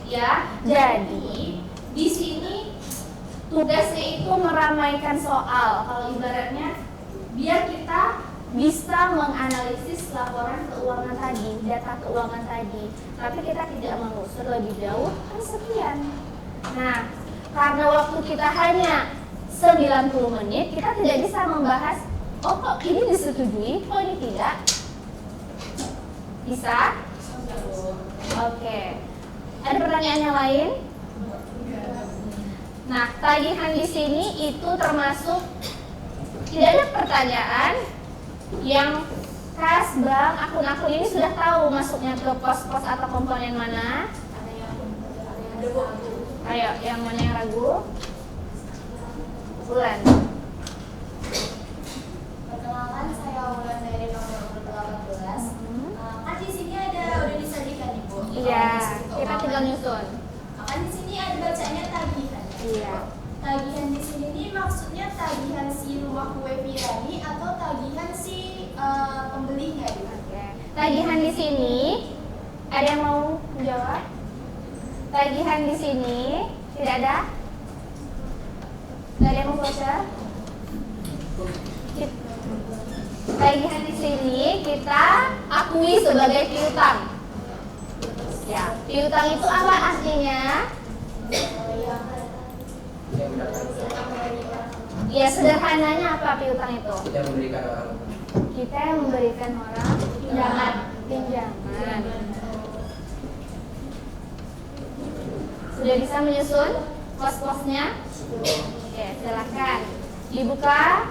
Ya, jadi di sini tugasnya itu meramaikan soal. Kalau ibaratnya biar kita bisa menganalisis laporan keuangan tadi, data keuangan tadi. Tapi kita tidak mengusut lebih jauh, kan sekian. Nah, karena waktu kita hanya 90 menit, kita tidak bisa membahas, oh kok ini disetujui, kok ini tidak. Bisa? Oke. Ada pertanyaan yang lain? Nah, tagihan di sini itu termasuk tidak ada pertanyaan yang kas, bank, akun-akun ini sudah tahu masuknya ke pos-pos atau komponen mana? Ayo, yang mana yang ragu? Bulan. Perkenalkan, saya Wulan dari nomor urut 18. Kan di sini udah disajikan nih, Bu. Iya, kita tinggal nyusun. Kan di sini ada bacanya tagihan. Iya. Tagihan di sini nih maksudnya tagihan si rumah kue Pirani atau tagihan si pembelinya gitu. Oke. Tagihan di sini ada yang mau menjawab? Tagihan di sini tidak ada? Tidak ada yang mau voucher? Tagihan di sini kita akui sebagai piutang. Ya, piutang itu apa artinya? Ya, sederhananya apa piutang itu? Kita memberikan orang. Kita yang memberikan orang pinjaman. Sudah bisa menyusun pos-posnya? Oke, silakan dibuka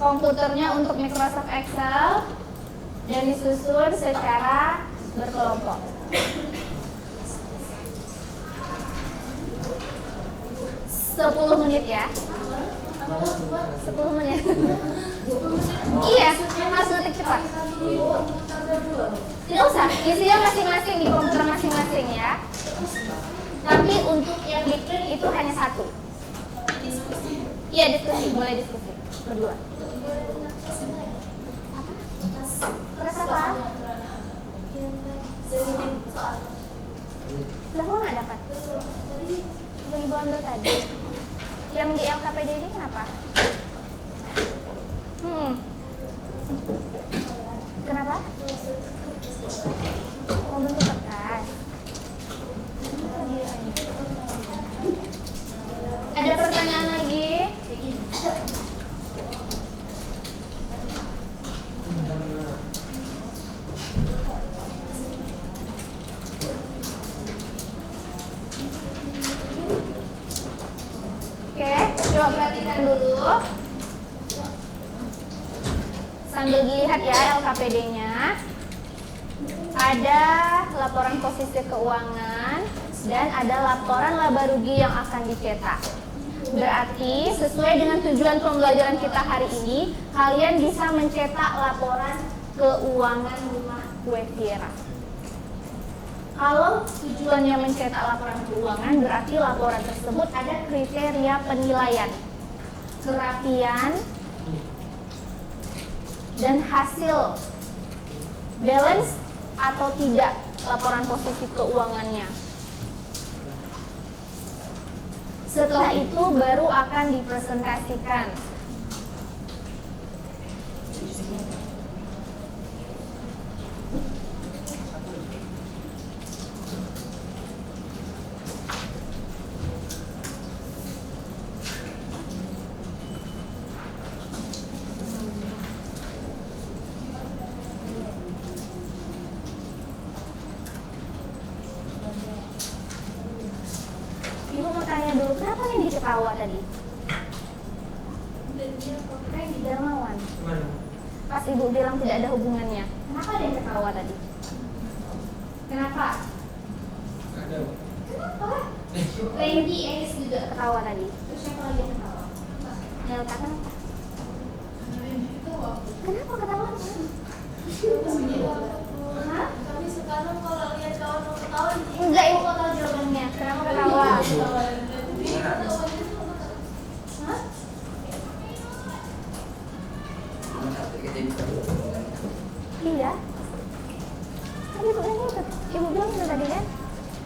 komputernya untuk Microsoft Excel dan disusun secara berkelompok. Sepuluh menit ya. 10 menit. Iya, harus detik cepat. Tidak usah, isinya masing-masing di komputer masing-masing ya. Tapi untuk yang di print itu hanya satu. Iya, diskusi, boleh diskusi berdua. Kelas apa? Lah, kok nggak dapat? Yang Ibu ambil tadi. Yang di LKPD ini kenapa? Kenapa? Mau bentuk kertas. Ada pertanyaan lagi? Oke, coba perhatikan dulu. Sambil dilihat ya LKPD-nya. Ada laporan posisi keuangan dan ada laporan laba rugi yang akan dicetak. Berarti sesuai dengan tujuan pembelajaran kita hari ini, kalian bisa mencetak laporan keuangan rumah kue Viera. Kalau tujuannya mencetak laporan keuangan, berarti laporan tersebut ada kriteria penilaian, kerapian, dan hasil balance atau tidak laporan posisi keuangannya. Setelah itu baru akan dipresentasikan. Ibu mau tanya dulu, kenapa yang diketawa tadi? Randy Darmawan. Pas ibu bilang tidak ada hubungannya, kenapa ada yang ketawa tadi? Kenapa? Kenapa? Randy Ace juga ketawa tadi. Terus siapa lagi yang ketawa? Nelta kenapa? Kenapa ketawa? Hah? sekarang kalau lihat kawan ketawa Enggak, ibu kok tahu jawabannya. Kenapa ketawa? Hah? Iya. Kan ibu bilang itu. Ibu bilang itu tadi kan.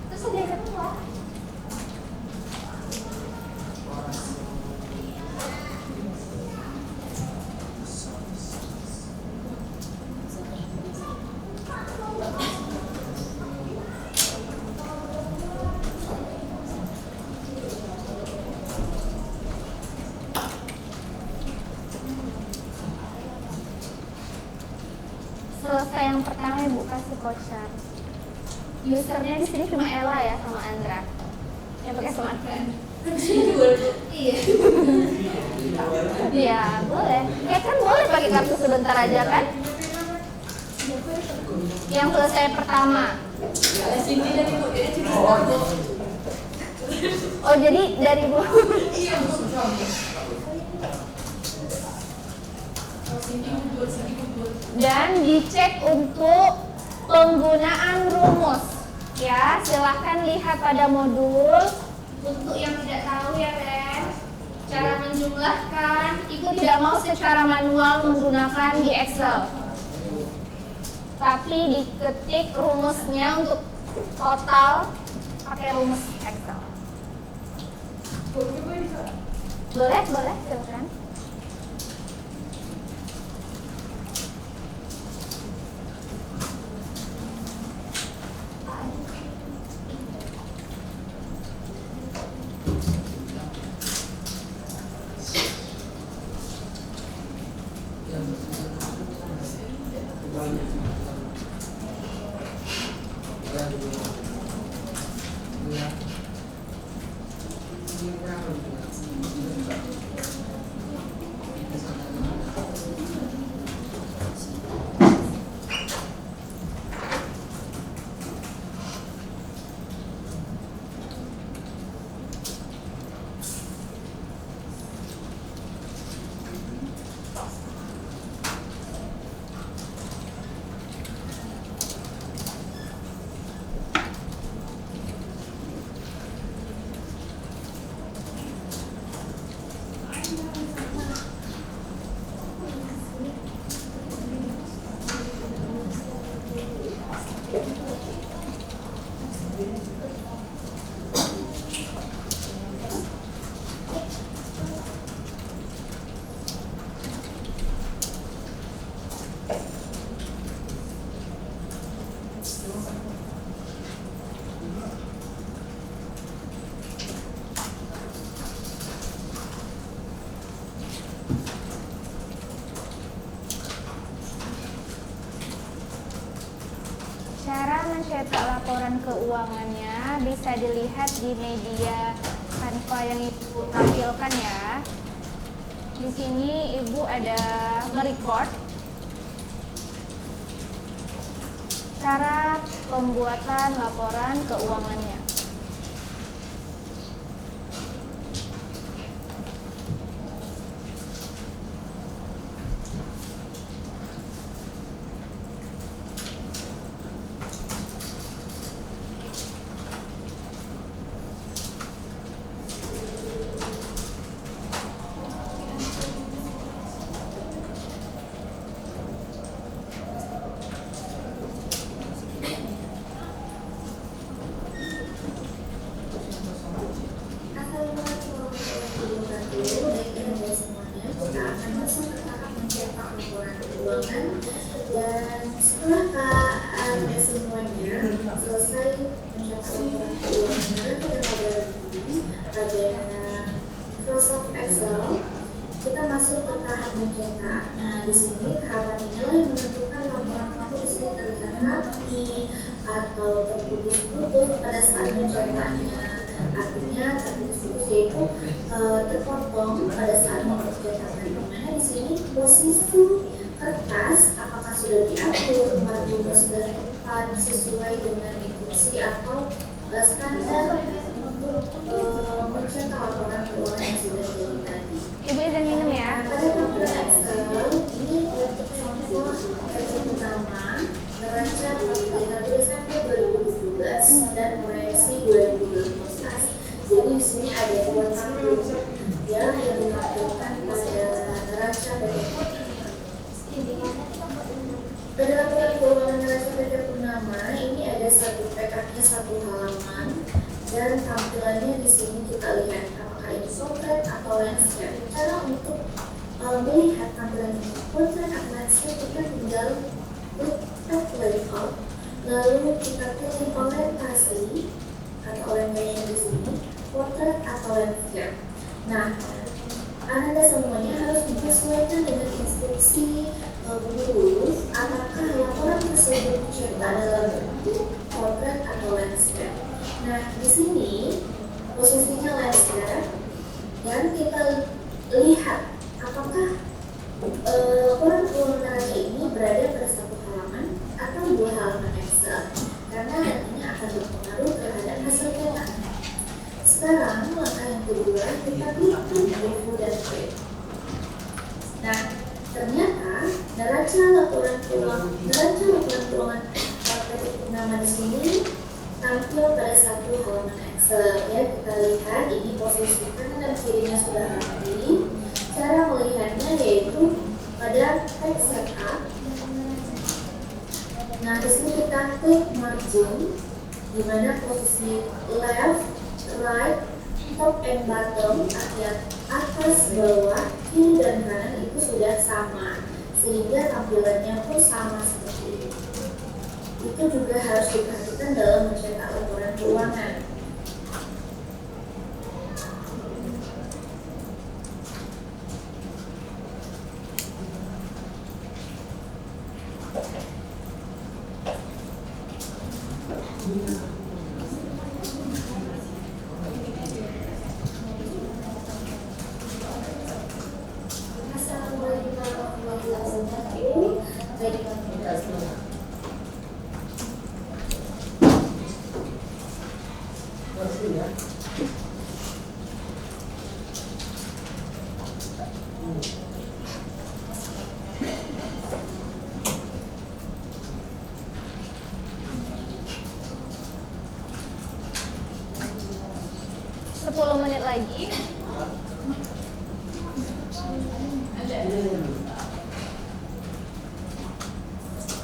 Terus dia ketawa. Selesai yang pertama ibu kasih voucher. Usernya di sini cuma Ella ya sama Andra yang pakai smartphone. Iya. Iya boleh. Ya kan boleh pakai kartu sebentar aja kan? Yang selesai pertama. Oh jadi dari bu. Dan dicek untuk penggunaan rumus. Ya, silahkan lihat pada modul. Untuk yang tidak tahu ya Ren, cara menjumlahkan itu tidak mau secara manual menggunakan di Excel, tapi diketik rumusnya untuk total pakai rumus Excel. Boleh, silakan. Cara mencetak laporan keuangannya bisa dilihat di media Canva yang Ibu tampilkan ya. Di sini Ibu ada merecord cara pembuatan laporan keuangannya. Dan setelah Anda semuanya selesai mencatat laporan keuangan pada Microsoft Excel, kita masuk ke tahap mencetak. Nah, di sini tahapan inilah yang menentukan laporan kamu di sini terlihat rapi atau terputus-putus pada saat mencetaknya. Artinya terputus-putus yaitu terpotong pada saat mencetaknya. Dimana di sini posisi kertas apakah sudah diatur, margin sudah tepat sesuai dengan instruksi atau standar untuk mencetak laporan keuangan yang sudah jadi tadi. Ibu izin minum ya. Pada tabel Excel ini untuk contoh versi pertama neraca 4.300 di sini ada dua tabel yang ditampilkan pada neraca PT. Pada laporan keuangan neraca PT Purnama ini ada satu PK-nya 1 halaman dan tampilannya di sini kita lihat apakah ini potret atau landscape. Cara untuk melihat tampilan ini potret atau landscape kita tinggal klik tab layout, lalu kita pilih orientasi atau orientasi di sini potret atau landscape. Nah, Anda semuanya harus menyesuaikan dengan instruksi guru apakah laporan tersebut dicetak dalam bentuk potret atau landscape. Nah, di sini posisinya landscape dan kita lihat apakah laporan keuangan neraca ini berada pada 1 halaman atau 2 halaman Excel, karena nantinya akan berpengaruh terhadap hasil PA. Sekarang langkah yang kedua, kita klik review dan print. Nah, ternyata neraca laporan keuangan PT Purnama di sini tampil pada 1 halaman Excel. Ya, kita lihat ini posisi kanan dan kirinya sudah rapi. Cara melihatnya yaitu pada text setup. Nah, di sini kita klik margin, di mana posisi left, right, top and bottom, artinya atas, bawah, kiri dan kanan itu sudah sama, sehingga tampilannya pun sama seperti itu. Itu juga harus diperhatikan dalam mencetak laporan keuangan. Lagi.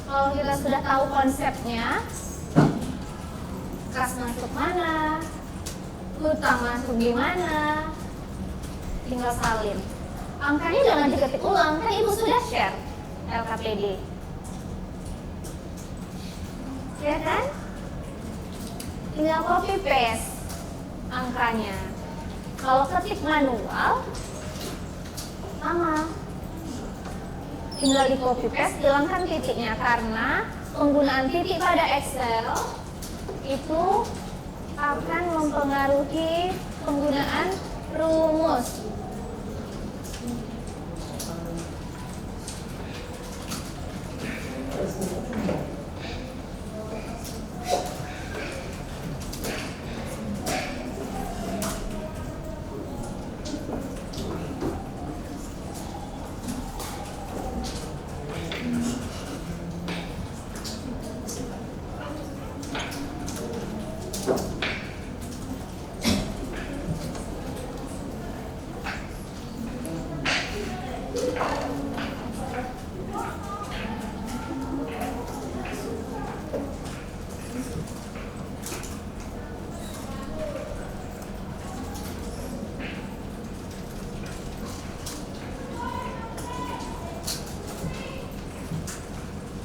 Kalau kita sudah tahu konsepnya, kas masuk mana, hutang masuk di mana, tinggal salin. Angkanya jangan diketik ulang, kan ibu sudah share LKPD, ya kan? Tinggal copy paste angkanya. Kalau ketik manual, sama, tinggal di copy paste, hilangkan titiknya, karena penggunaan titik pada Excel itu akan mempengaruhi penggunaan rumus.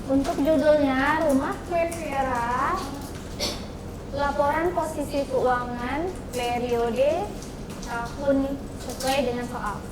Untuk judulnya Rumah Kue Vera, laporan posisi keuangan periode tahun sesuai dengan soal.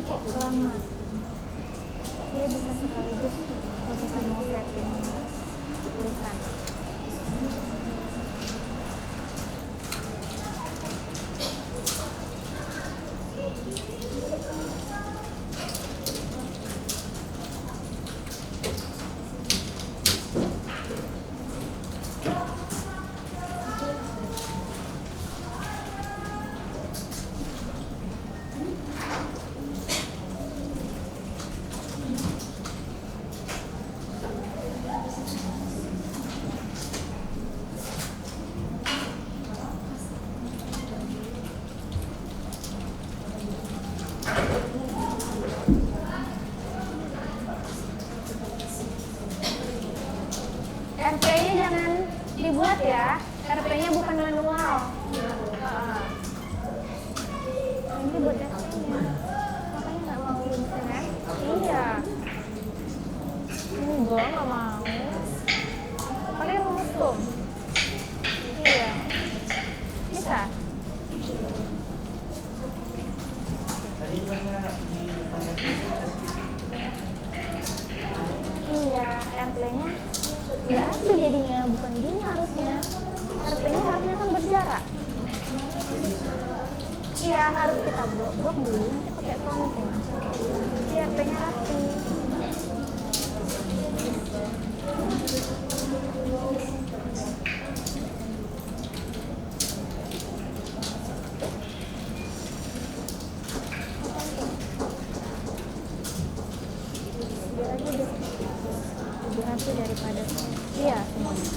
kayak lama. Dia bisa sekaligus proses mau setting tulisan. RP-nya jangan dibuat ya, RP-nya bukan manual. Ini buat testingnya, makanya nggak mau internet. Iya, enggak mau. Pakai rumus tuh. Iya, bisa. Iya, RP-nya nggak asli jadinya, bukan gini harusnya. RP-nya harusnya kan berjarak. Iya, harus kita blok dulu, nanti pakai konten. Jadi RP-nya rapi. Biar aja deh. Lebih rapi daripada iya semuanya.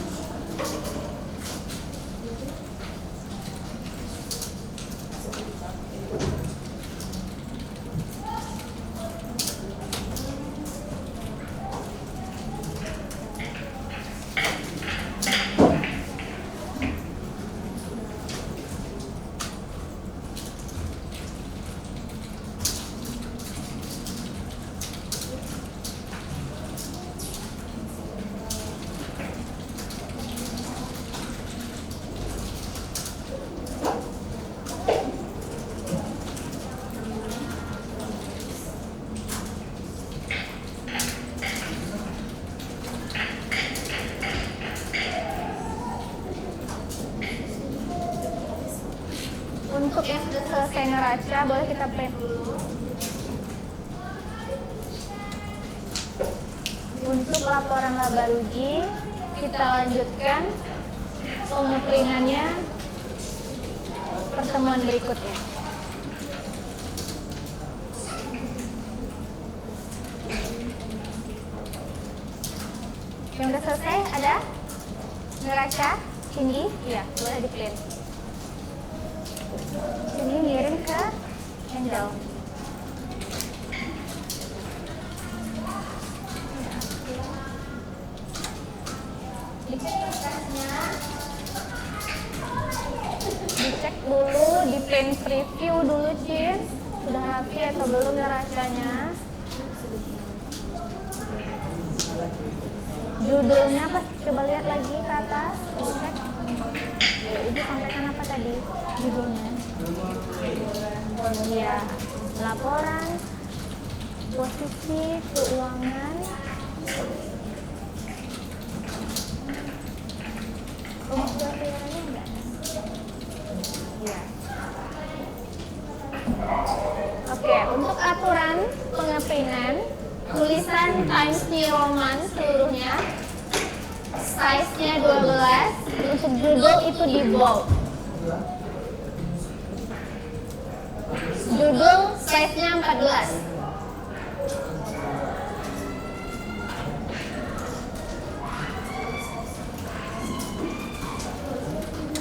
Untuk yang sudah selesai neraca, boleh kita print dulu. Untuk laporan laba rugi, kita lanjutkan pengepringannya pertemuan berikutnya. Yang sudah selesai ada neraca, Cindy? Iya, boleh di print. Ini ngirim ke Angel. Dicek kertasnya. Dicek dulu, di print preview dulu, Cin. Sudah rapi atau belum neracanya? Judulnya apa? Coba lihat lagi ke atas. Dicek. Ibu sampaikan apa tadi judulnya? Ya, laporan posisi keuangan pembuatannya enggak? Ya. Oke, untuk aturan pengepringan tulisan Times New Roman seluruhnya size-nya 12, untuk judul itu di bold. Judul size-nya 14.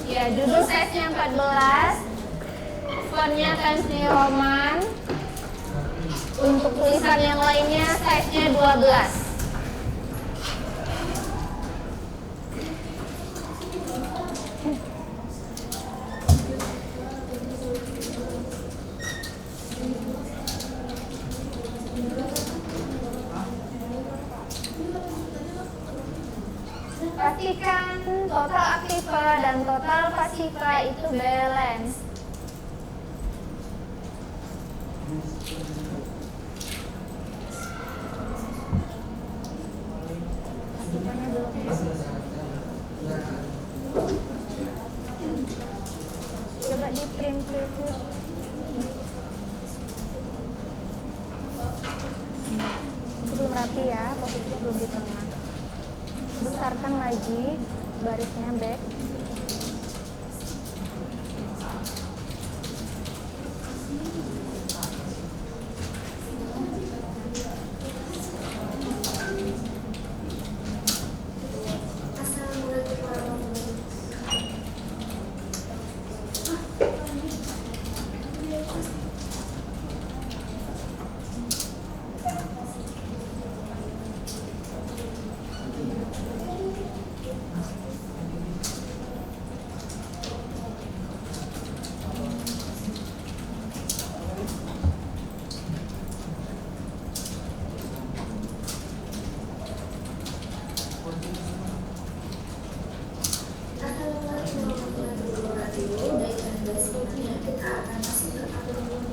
Ya, judul size-nya 14. Font-nya Times New Roman. Untuk tulisan yang lainnya size-nya 12. Pastikan total aktiva dan total pasiva itu balance. Besarkan lagi barisnya, Bek. Assalamualaikum warahmatullahi Assalamualaikum warahmatullahi wabarakatuh. Baik, Anda semuanya, kita akan masuk ke aturan.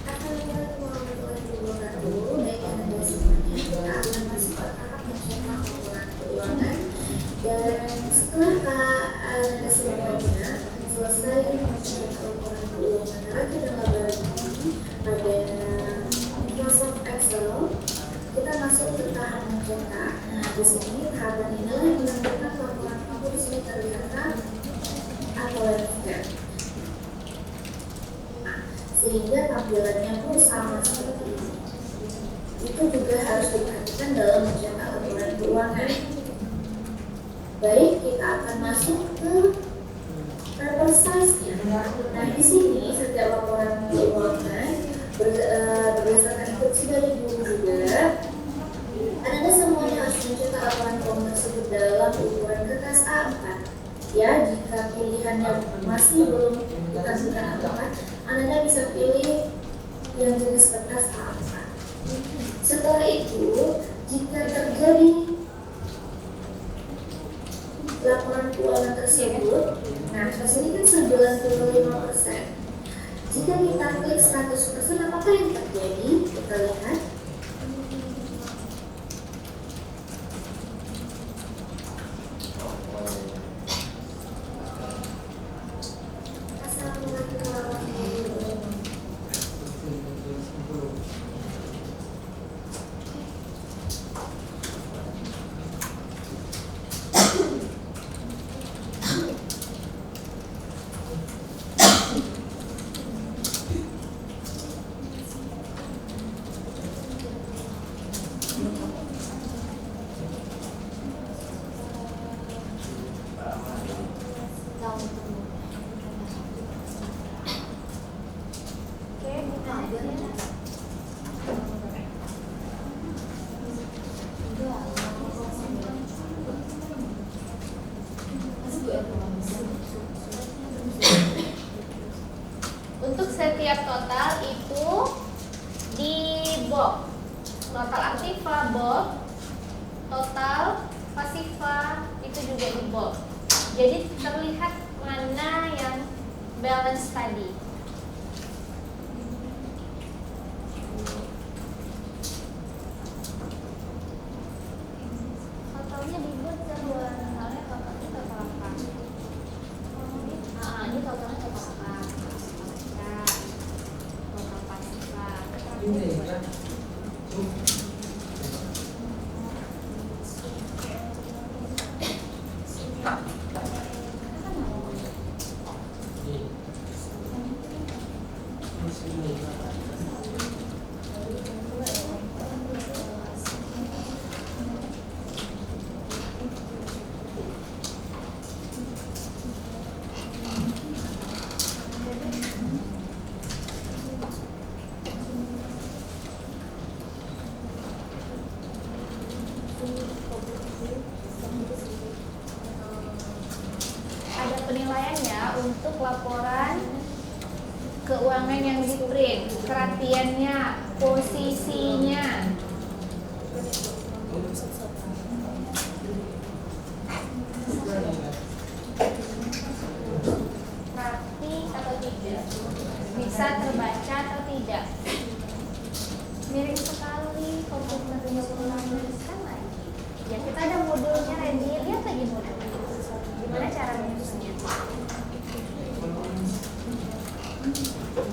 Assalamualaikum warahmatullahi wabarakatuh. Baik, Anda semuanya, kita akan masuk ke tahap mencetak laporan keuangan. Dan setelah Anda semuanya selesai mencetak laporan keuangan neraca dan laba ini pada Microsoft Excel, kita masuk ke tahap mencetak. Nah, di sini tahapan inilah yang menentukan laporan kamu di sini terlihat atau landscape. Sehingga tampilannya pun sama seperti ini. Itu juga harus diperhatikan dalam mencetak laporan keuangan. Baik, kita akan masuk ke paper size-nya. Nah, di sini setiap laporan keuangan berdasarkan instruksi dari guru juga, Anda semuanya harus mencetak laporan keuangan tersebut dalam ukuran kertas A4. Ya, jika pilihannya masih belum ditentukan A4, Anda bisa pilih yang jenis kertas A4. Setelah itu, jika terjadi laporan keuangan tersebut, nah di sini kan 95%. Jika kita klik 100%, apakah yang terjadi? Kita lihat. Assalamualaikum warahmatullahi wabarakatuh. Untuk setiap total itu di box. Total aktiva box, total pasiva itu juga di box. Jadi terlihat mana yang balance tadi. Totalnya di box kedua, misalnya totalnya total apa? Ini totalnya total apa? Total pasiva. Ada penilaiannya untuk laporan keuangan yang di print, kerapiannya, posisinya. Rapi atau tidak? Bisa terbaca atau tidak? Miring sekali, komputernya pulang kan lagi. Ya kita ada modulnya, Randy. Lihat lagi modulnya. Gimana cara menyusunnya? Diskusi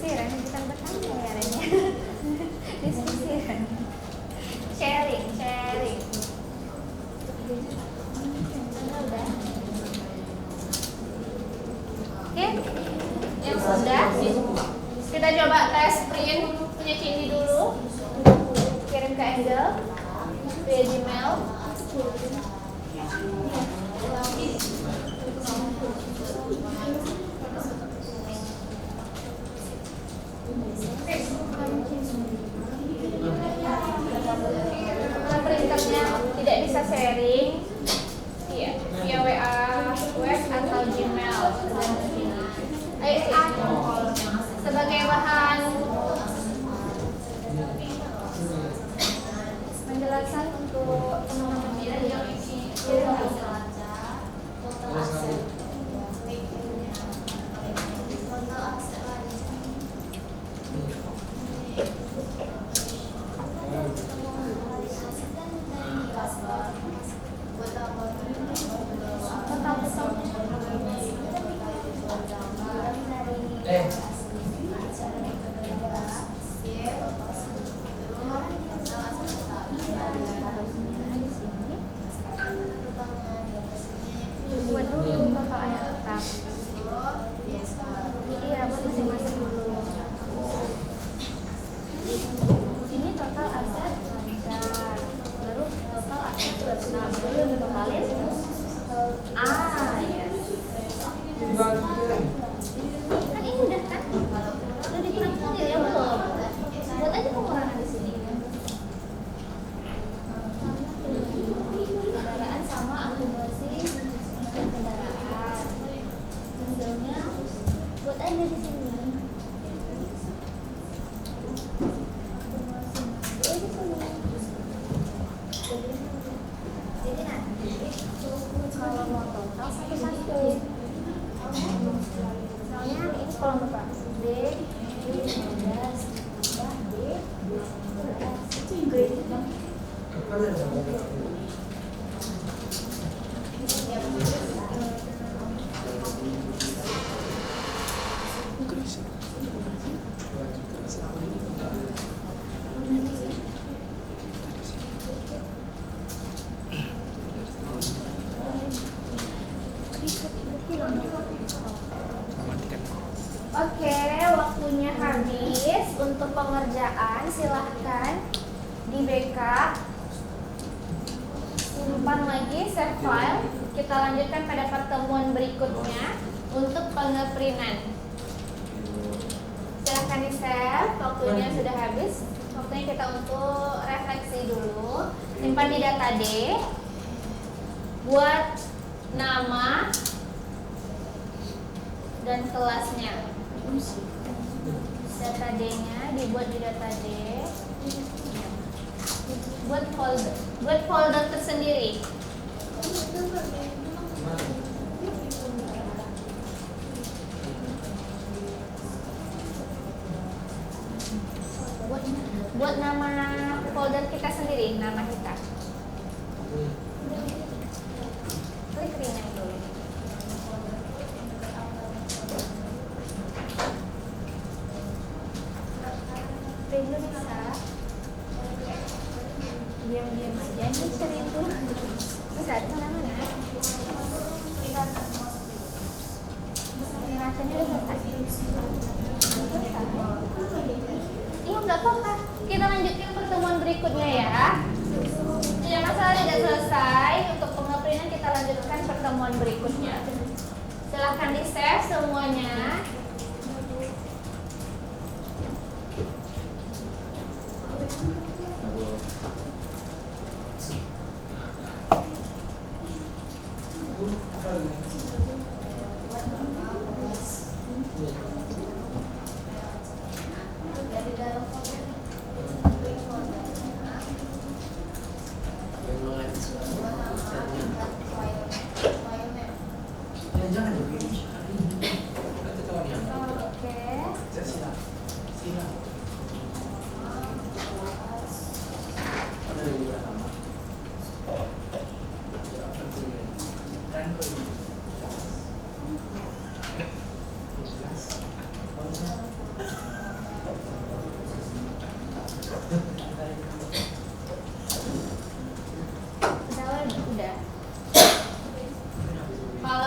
Ren, bukan bertanya ya Ren ya. Diskusi Ren. Sharing. Udah. Oke, yang sudah kita coba tes print punya Cindy dulu. Kirim ke Angel via Gmail. Karena printernya tidak bisa sharing, iya, via WA, web atau Gmail. Sebagai bahan penjelasan untuk teman-teman yang ini buat dulu bakal ada tetap. Iya, buat masing-masing dulu. Ini total aset lancar. Baru total aset 260 yang dibakalin. Ya. Kan ini udah kan? Udah dikurangkan ya belum? Buat aja pengurangan di sini. Kendaraan sama akumulasi kendaraan. Hasilnya buat aja di sini. Jadi nanti kalau mau total satu-satu. Misalnya ini kolom berapa? D, D, 15, D, 12. Oke, waktunya habis untuk pengerjaan. Silahkan di backup, simpan lagi, save file. Kita lanjutkan pada pertemuan berikutnya untuk pengeprintan. Silahkan di save, waktunya sudah habis. Waktunya kita untuk refleksi dulu. Simpan di data D. Buat nama dan kelasnya. Data D-nya dibuat di data D. Buat folder tersendiri. Buat nama folder kita sendiri, nama kita. Klik rename dulu. Print bisa. Diam-diam aja nih cari itu. Bisa di mana-mana. Rasanya udah selesai. Iya nggak apa-apa. Kita lanjutkan pertemuan berikutnya ya. Tidak masalah tidak selesai. Untuk pengeprintan kita lanjutkan pertemuan berikutnya. Silahkan di save semuanya. Oke.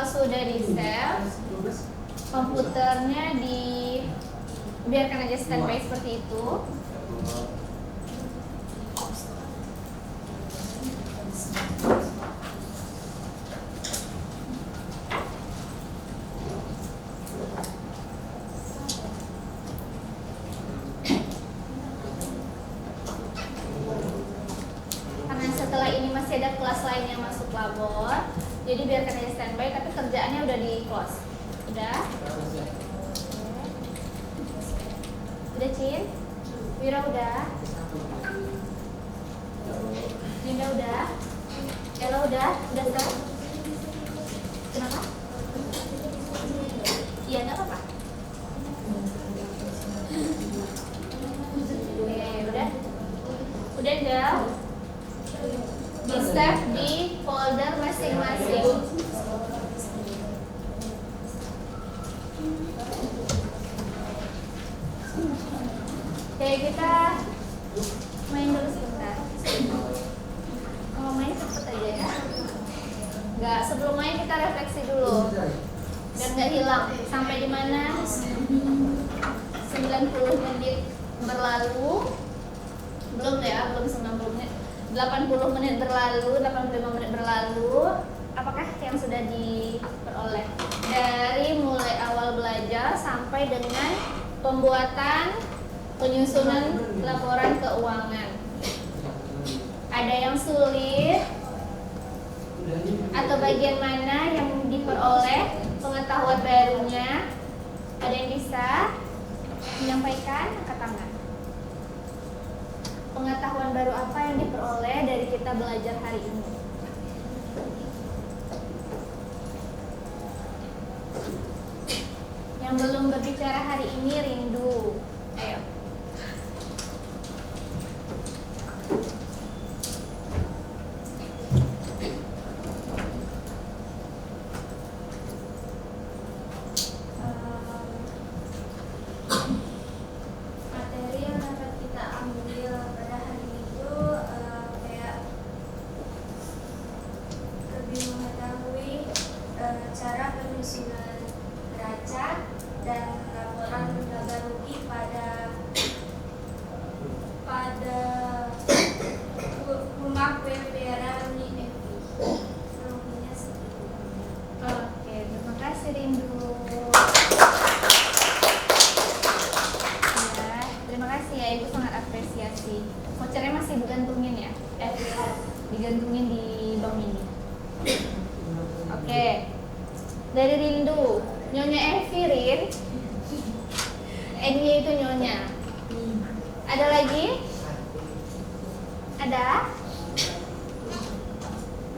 sudah di save, komputernya biarkan aja standby seperti itu. Karena setelah ini masih ada kelas lain yang masuk labor, jadi biarkan aja standby, tapi kerjaannya udah di close. Udah? Udah, Cin? Wira udah? Dinda udah? Ella udah? Udah kan? Kenapa? Iya, nggak apa-apa. Udah? Udah enggak? Di save di folder masing-masing. Oke, kita main dulu sebentar. Kalau main cepet aja ya. Nggak, sebelum main kita refleksi dulu. Dan nggak hilang. Sampai di mana? 90 menit berlalu. Belum ya, belum 90 menit. 80 menit berlalu, 85 menit berlalu. Apakah yang sudah diperoleh? Dari mulai awal belajar sampai dengan pembuatan penyusunan laporan keuangan. Ada yang sulit atau bagian mana yang diperoleh pengetahuan barunya? Ada yang bisa menyampaikan? Angkat tangan. Pengetahuan baru apa yang diperoleh dari kita belajar hari ini? Yang belum berbicara hari ini rindu. Ayo. Materi yang dapat kita ambil pada hari itu kayak lebih mengetahui cara penyusunan neraca dan laporan laba rugi pada rumah PPRA Uni Evi. Selebihnya seperti itu. Oke, terima kasih Rindu. Ya, terima kasih ya, Ibu sangat apresiasi. Vouchernya masih digantungin ya? Digantungin di Bank Mini. Oke, dari Rindu, Nyonya Evi, Rin. N-nya itu Nyonya. Ada lagi? Ada?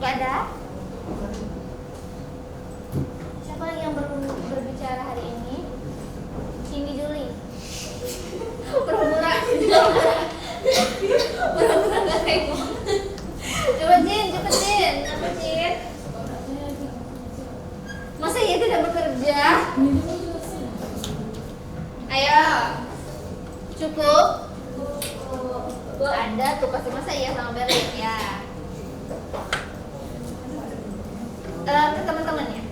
Gak ada? Siapa lagi yang berbicara hari ini? Cindy Juli. Pura-pura gak tengok. Coba Jin, cepetin. Apa Jin? Masa ia tidak bekerja? Ayo. Cukup? Ada tuh pasti, masa iya sama Berlin ya. Ke teman-temannya.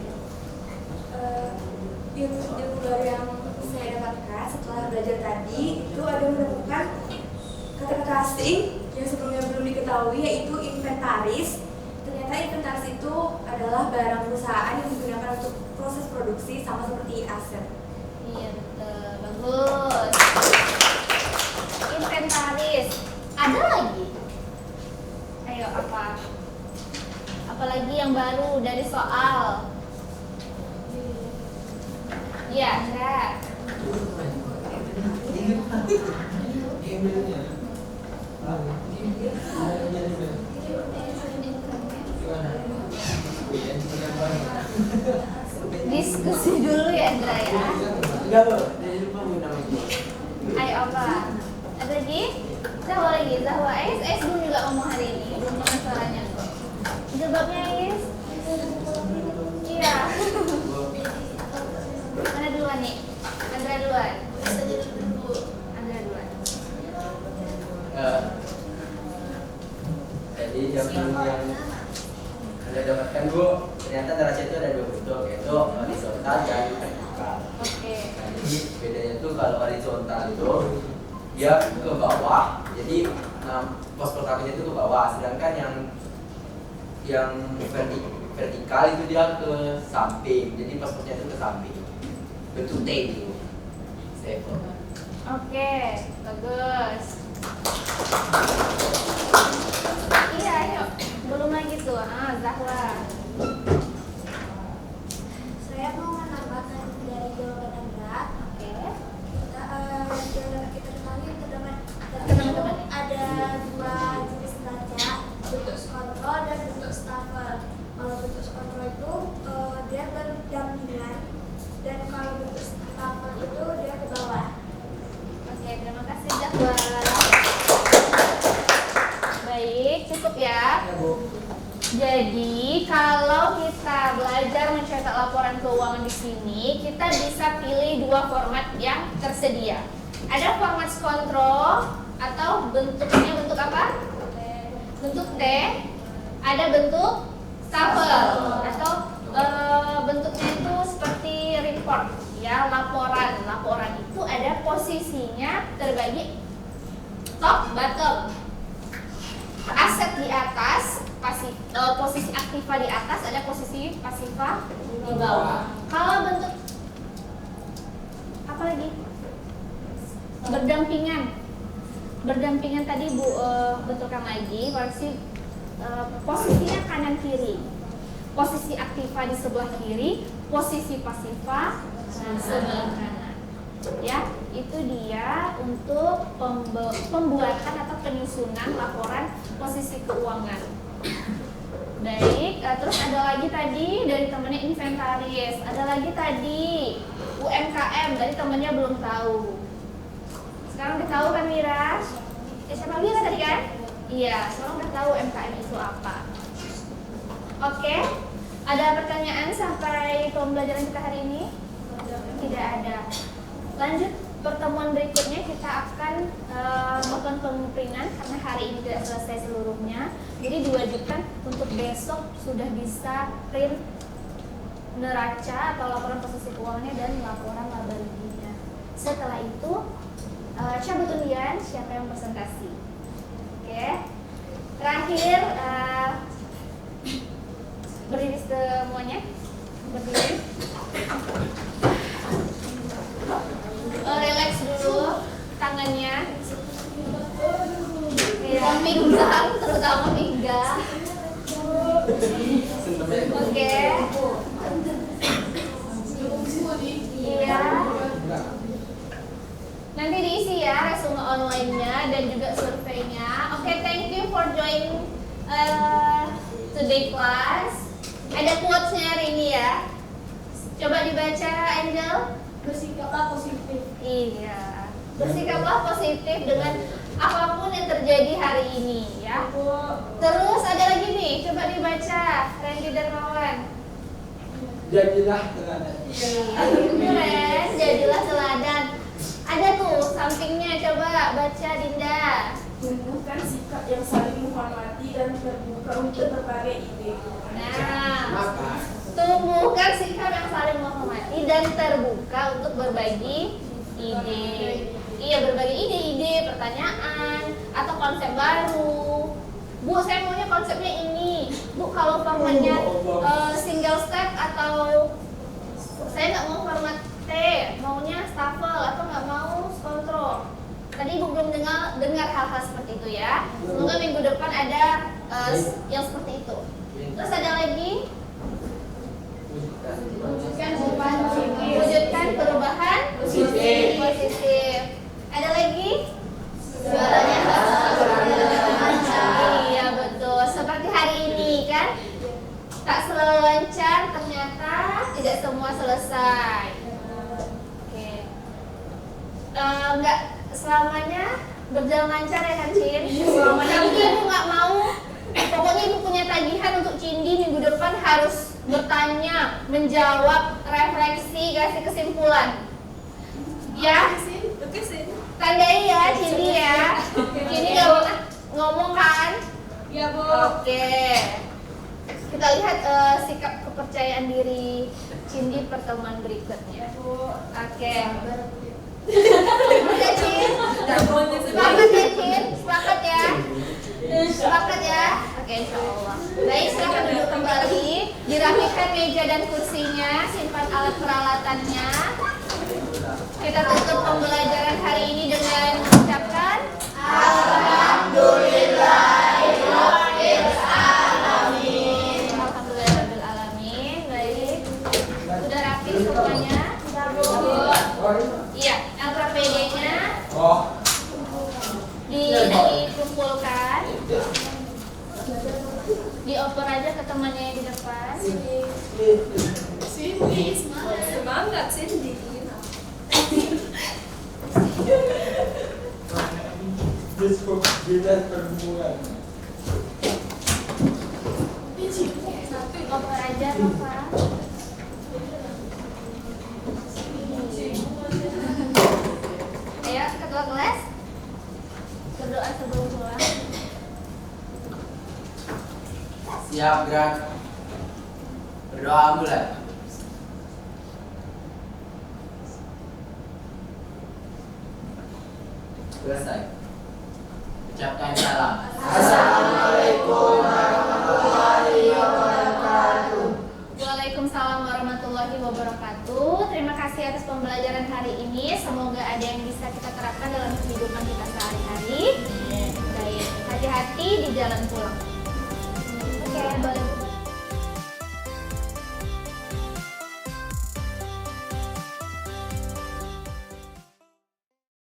Ilmu baru yang saya dapatkan setelah belajar tadi itu ada menemukan kata-kata asing yang sebelumnya belum diketahui, yaitu inventaris. Ternyata inventaris itu adalah barang perusahaan yang digunakan untuk proses produksi, sama seperti aset. Iya betul, bagus. Inventaris. Ada lagi? Ayo apa? Apalagi yang baru dari soal? Iya, enggak. Diskusi dulu ya, Indra ya. Enggak, Bu. Dari lupa Bu namanya. Ayo apa? Ada lagi? Zahwa lagi, Zahwa. Ais belum juga ngomong hari ini, belum dengar suaranya kok. Jawabnya Ais? Iya. Mana duluan nih? Andra duluan. Andra duluan. Jadi jawaban yang Anda dapatkan, Bu, ternyata neraca itu ada dua bentuk ya. untuk horizontal dan vertikal. Oke. Nah, jadi bedanya tuh kalau horizontal itu dia ke bawah, jadi pos pertamanya itu ke bawah, sedangkan yang vertikal itu dia ke samping, jadi pos-posnya itu ke samping, bentuk T gitu. Stable. Oke, bagus. Iya, ayo. Belum lagi tuh. Zahra. Saya mau menambahkan dari jawaban Anda. Oke. Kita ketahui Teman-teman. ada dua jenis neraca, bentuk kontrol dan bentuk stafel. Kalau bentuk kontrol itu dia berdampingan, dan kalau bentuk stafel itu dia ke bawah. Oke, terima kasih Zahra. Baik, cukup ya. Jadi, kalau kita belajar mencetak laporan keuangan di sini, kita bisa pilih dua format yang tersedia. Ada format kontrol atau bentuknya bentuk apa? Bentuk T. Ada bentuk stafel atau bentuknya itu seperti report, ya, laporan. Laporan itu ada posisinya terbagi top bottom. Aset di atas, posisi aktiva di atas, ada posisi pasifa di bawah. Kalau bentuk apa lagi? Berdampingan tadi Bu betulkan lagi, posisinya kanan kiri. Posisi aktiva di sebelah kiri, posisi pasifa di sebelah kanan. Ya, itu dia untuk pembuatan atau penyusunan laporan posisi keuangan. Baik, terus ada lagi tadi dari temannya inventaris, ada lagi tadi UMKM, dari temannya belum tahu. Sekarang udah tahu kan Mira? Siapa Mira tadi kan? Iya, sekarang udah tahu UMKM itu apa. Oke, ada pertanyaan sampai pembelajaran kita hari ini? Tidak ada. Lanjut, pertemuan berikutnya kita akan melakukan pengupringan karena hari ini tidak selesai seluruhnya. Jadi diwajibkan untuk besok sudah bisa print neraca atau laporan posisi keuangannya dan laporan laba ruginya. Setelah itu cabut undian, siapa yang presentasi. Oke. Terakhir berdiri semuanya. Berdiri. Relax dulu tangannya. Ya, pinggang, terutama pinggang. Oke. Iya. Nanti diisi ya resume online-nya dan juga surveinya. Oke, thank you for joining today class. Ada quotes-nya hari ini ya. Coba dibaca, Angel. Bersikaplah positif. Iya, bersikaplah positif dengan apapun yang terjadi hari ini ya. Terus ada lagi nih, coba dibaca, Randy Darmawan. Jadilah teladan. Keren, jadilah teladan. Ada tuh sampingnya, coba baca Dinda. Tumbuhkan sikap yang saling menghormati dan terbuka untuk berbagai ide. Nah, tumbuhkan sikap yang saling menghormati dan terbuka untuk berbagi ide. Iya, berbagi ide-ide, pertanyaan, atau konsep baru. Bu, saya maunya konsepnya ini. Bu, kalau formatnya single step atau saya nggak mau format T, maunya stafel atau nggak mau kontrol. Tadi Ibu belum dengar hal-hal seperti itu ya. Semoga minggu depan ada yang seperti itu. Terus ada lagi? Wujudkan perubahan positif. Ada lagi? Segalanya iya betul. Seperti hari ini kan, tak selalu lancar, ternyata tidak semua selesai. Oke. Enggak selamanya berjalan lancar ya kan Cin? Selamanya Ibu nggak mau. Pokoknya Ibu punya tagihan untuk Cindi minggu depan harus bertanya, menjawab, refleksi, kasih kesimpulan. Ya? Tandai ya Cindi ya. Cindi nggak pernah ngomong kan? Ya Bu. Oke. Kita lihat sikap kepercayaan diri Cindy pertemuan berikutnya. Oke. Udah, Cin? Sepakat ya, Cin? Sepakat ya? Sepakat ya? Oke, insya Allah. Baik, silakan duduk kembali. Dirapikan meja dan kursinya, simpan alat peralatannya. Kita tutup pembelajaran hari ini dengan mengucapkan Alhamdulillahirrahmanirrahim. Baik. Sudah rapi semuanya? Iya, LKPD-nya dikumpulkan. Dioper aja ke temannya yang di depan. Cindy, semangat Cindy. Dinas perhubungan. Oper aja, Bapak. Ayo, ketua kelas. Berdoa sebelum pulang. Siap, gerak. Berdoa mulai. Selesai. Ucapkan salam. Assalamualaikum warahmatullahi wabarakatuh. Waalaikumsalam warahmatullahi wabarakatuh. Terima kasih atas pembelajaran hari ini. Semoga ada yang bisa kita terapkan dalam kehidupan kita sehari-hari. Baik, hati-hati di jalan pulang. Oke, boleh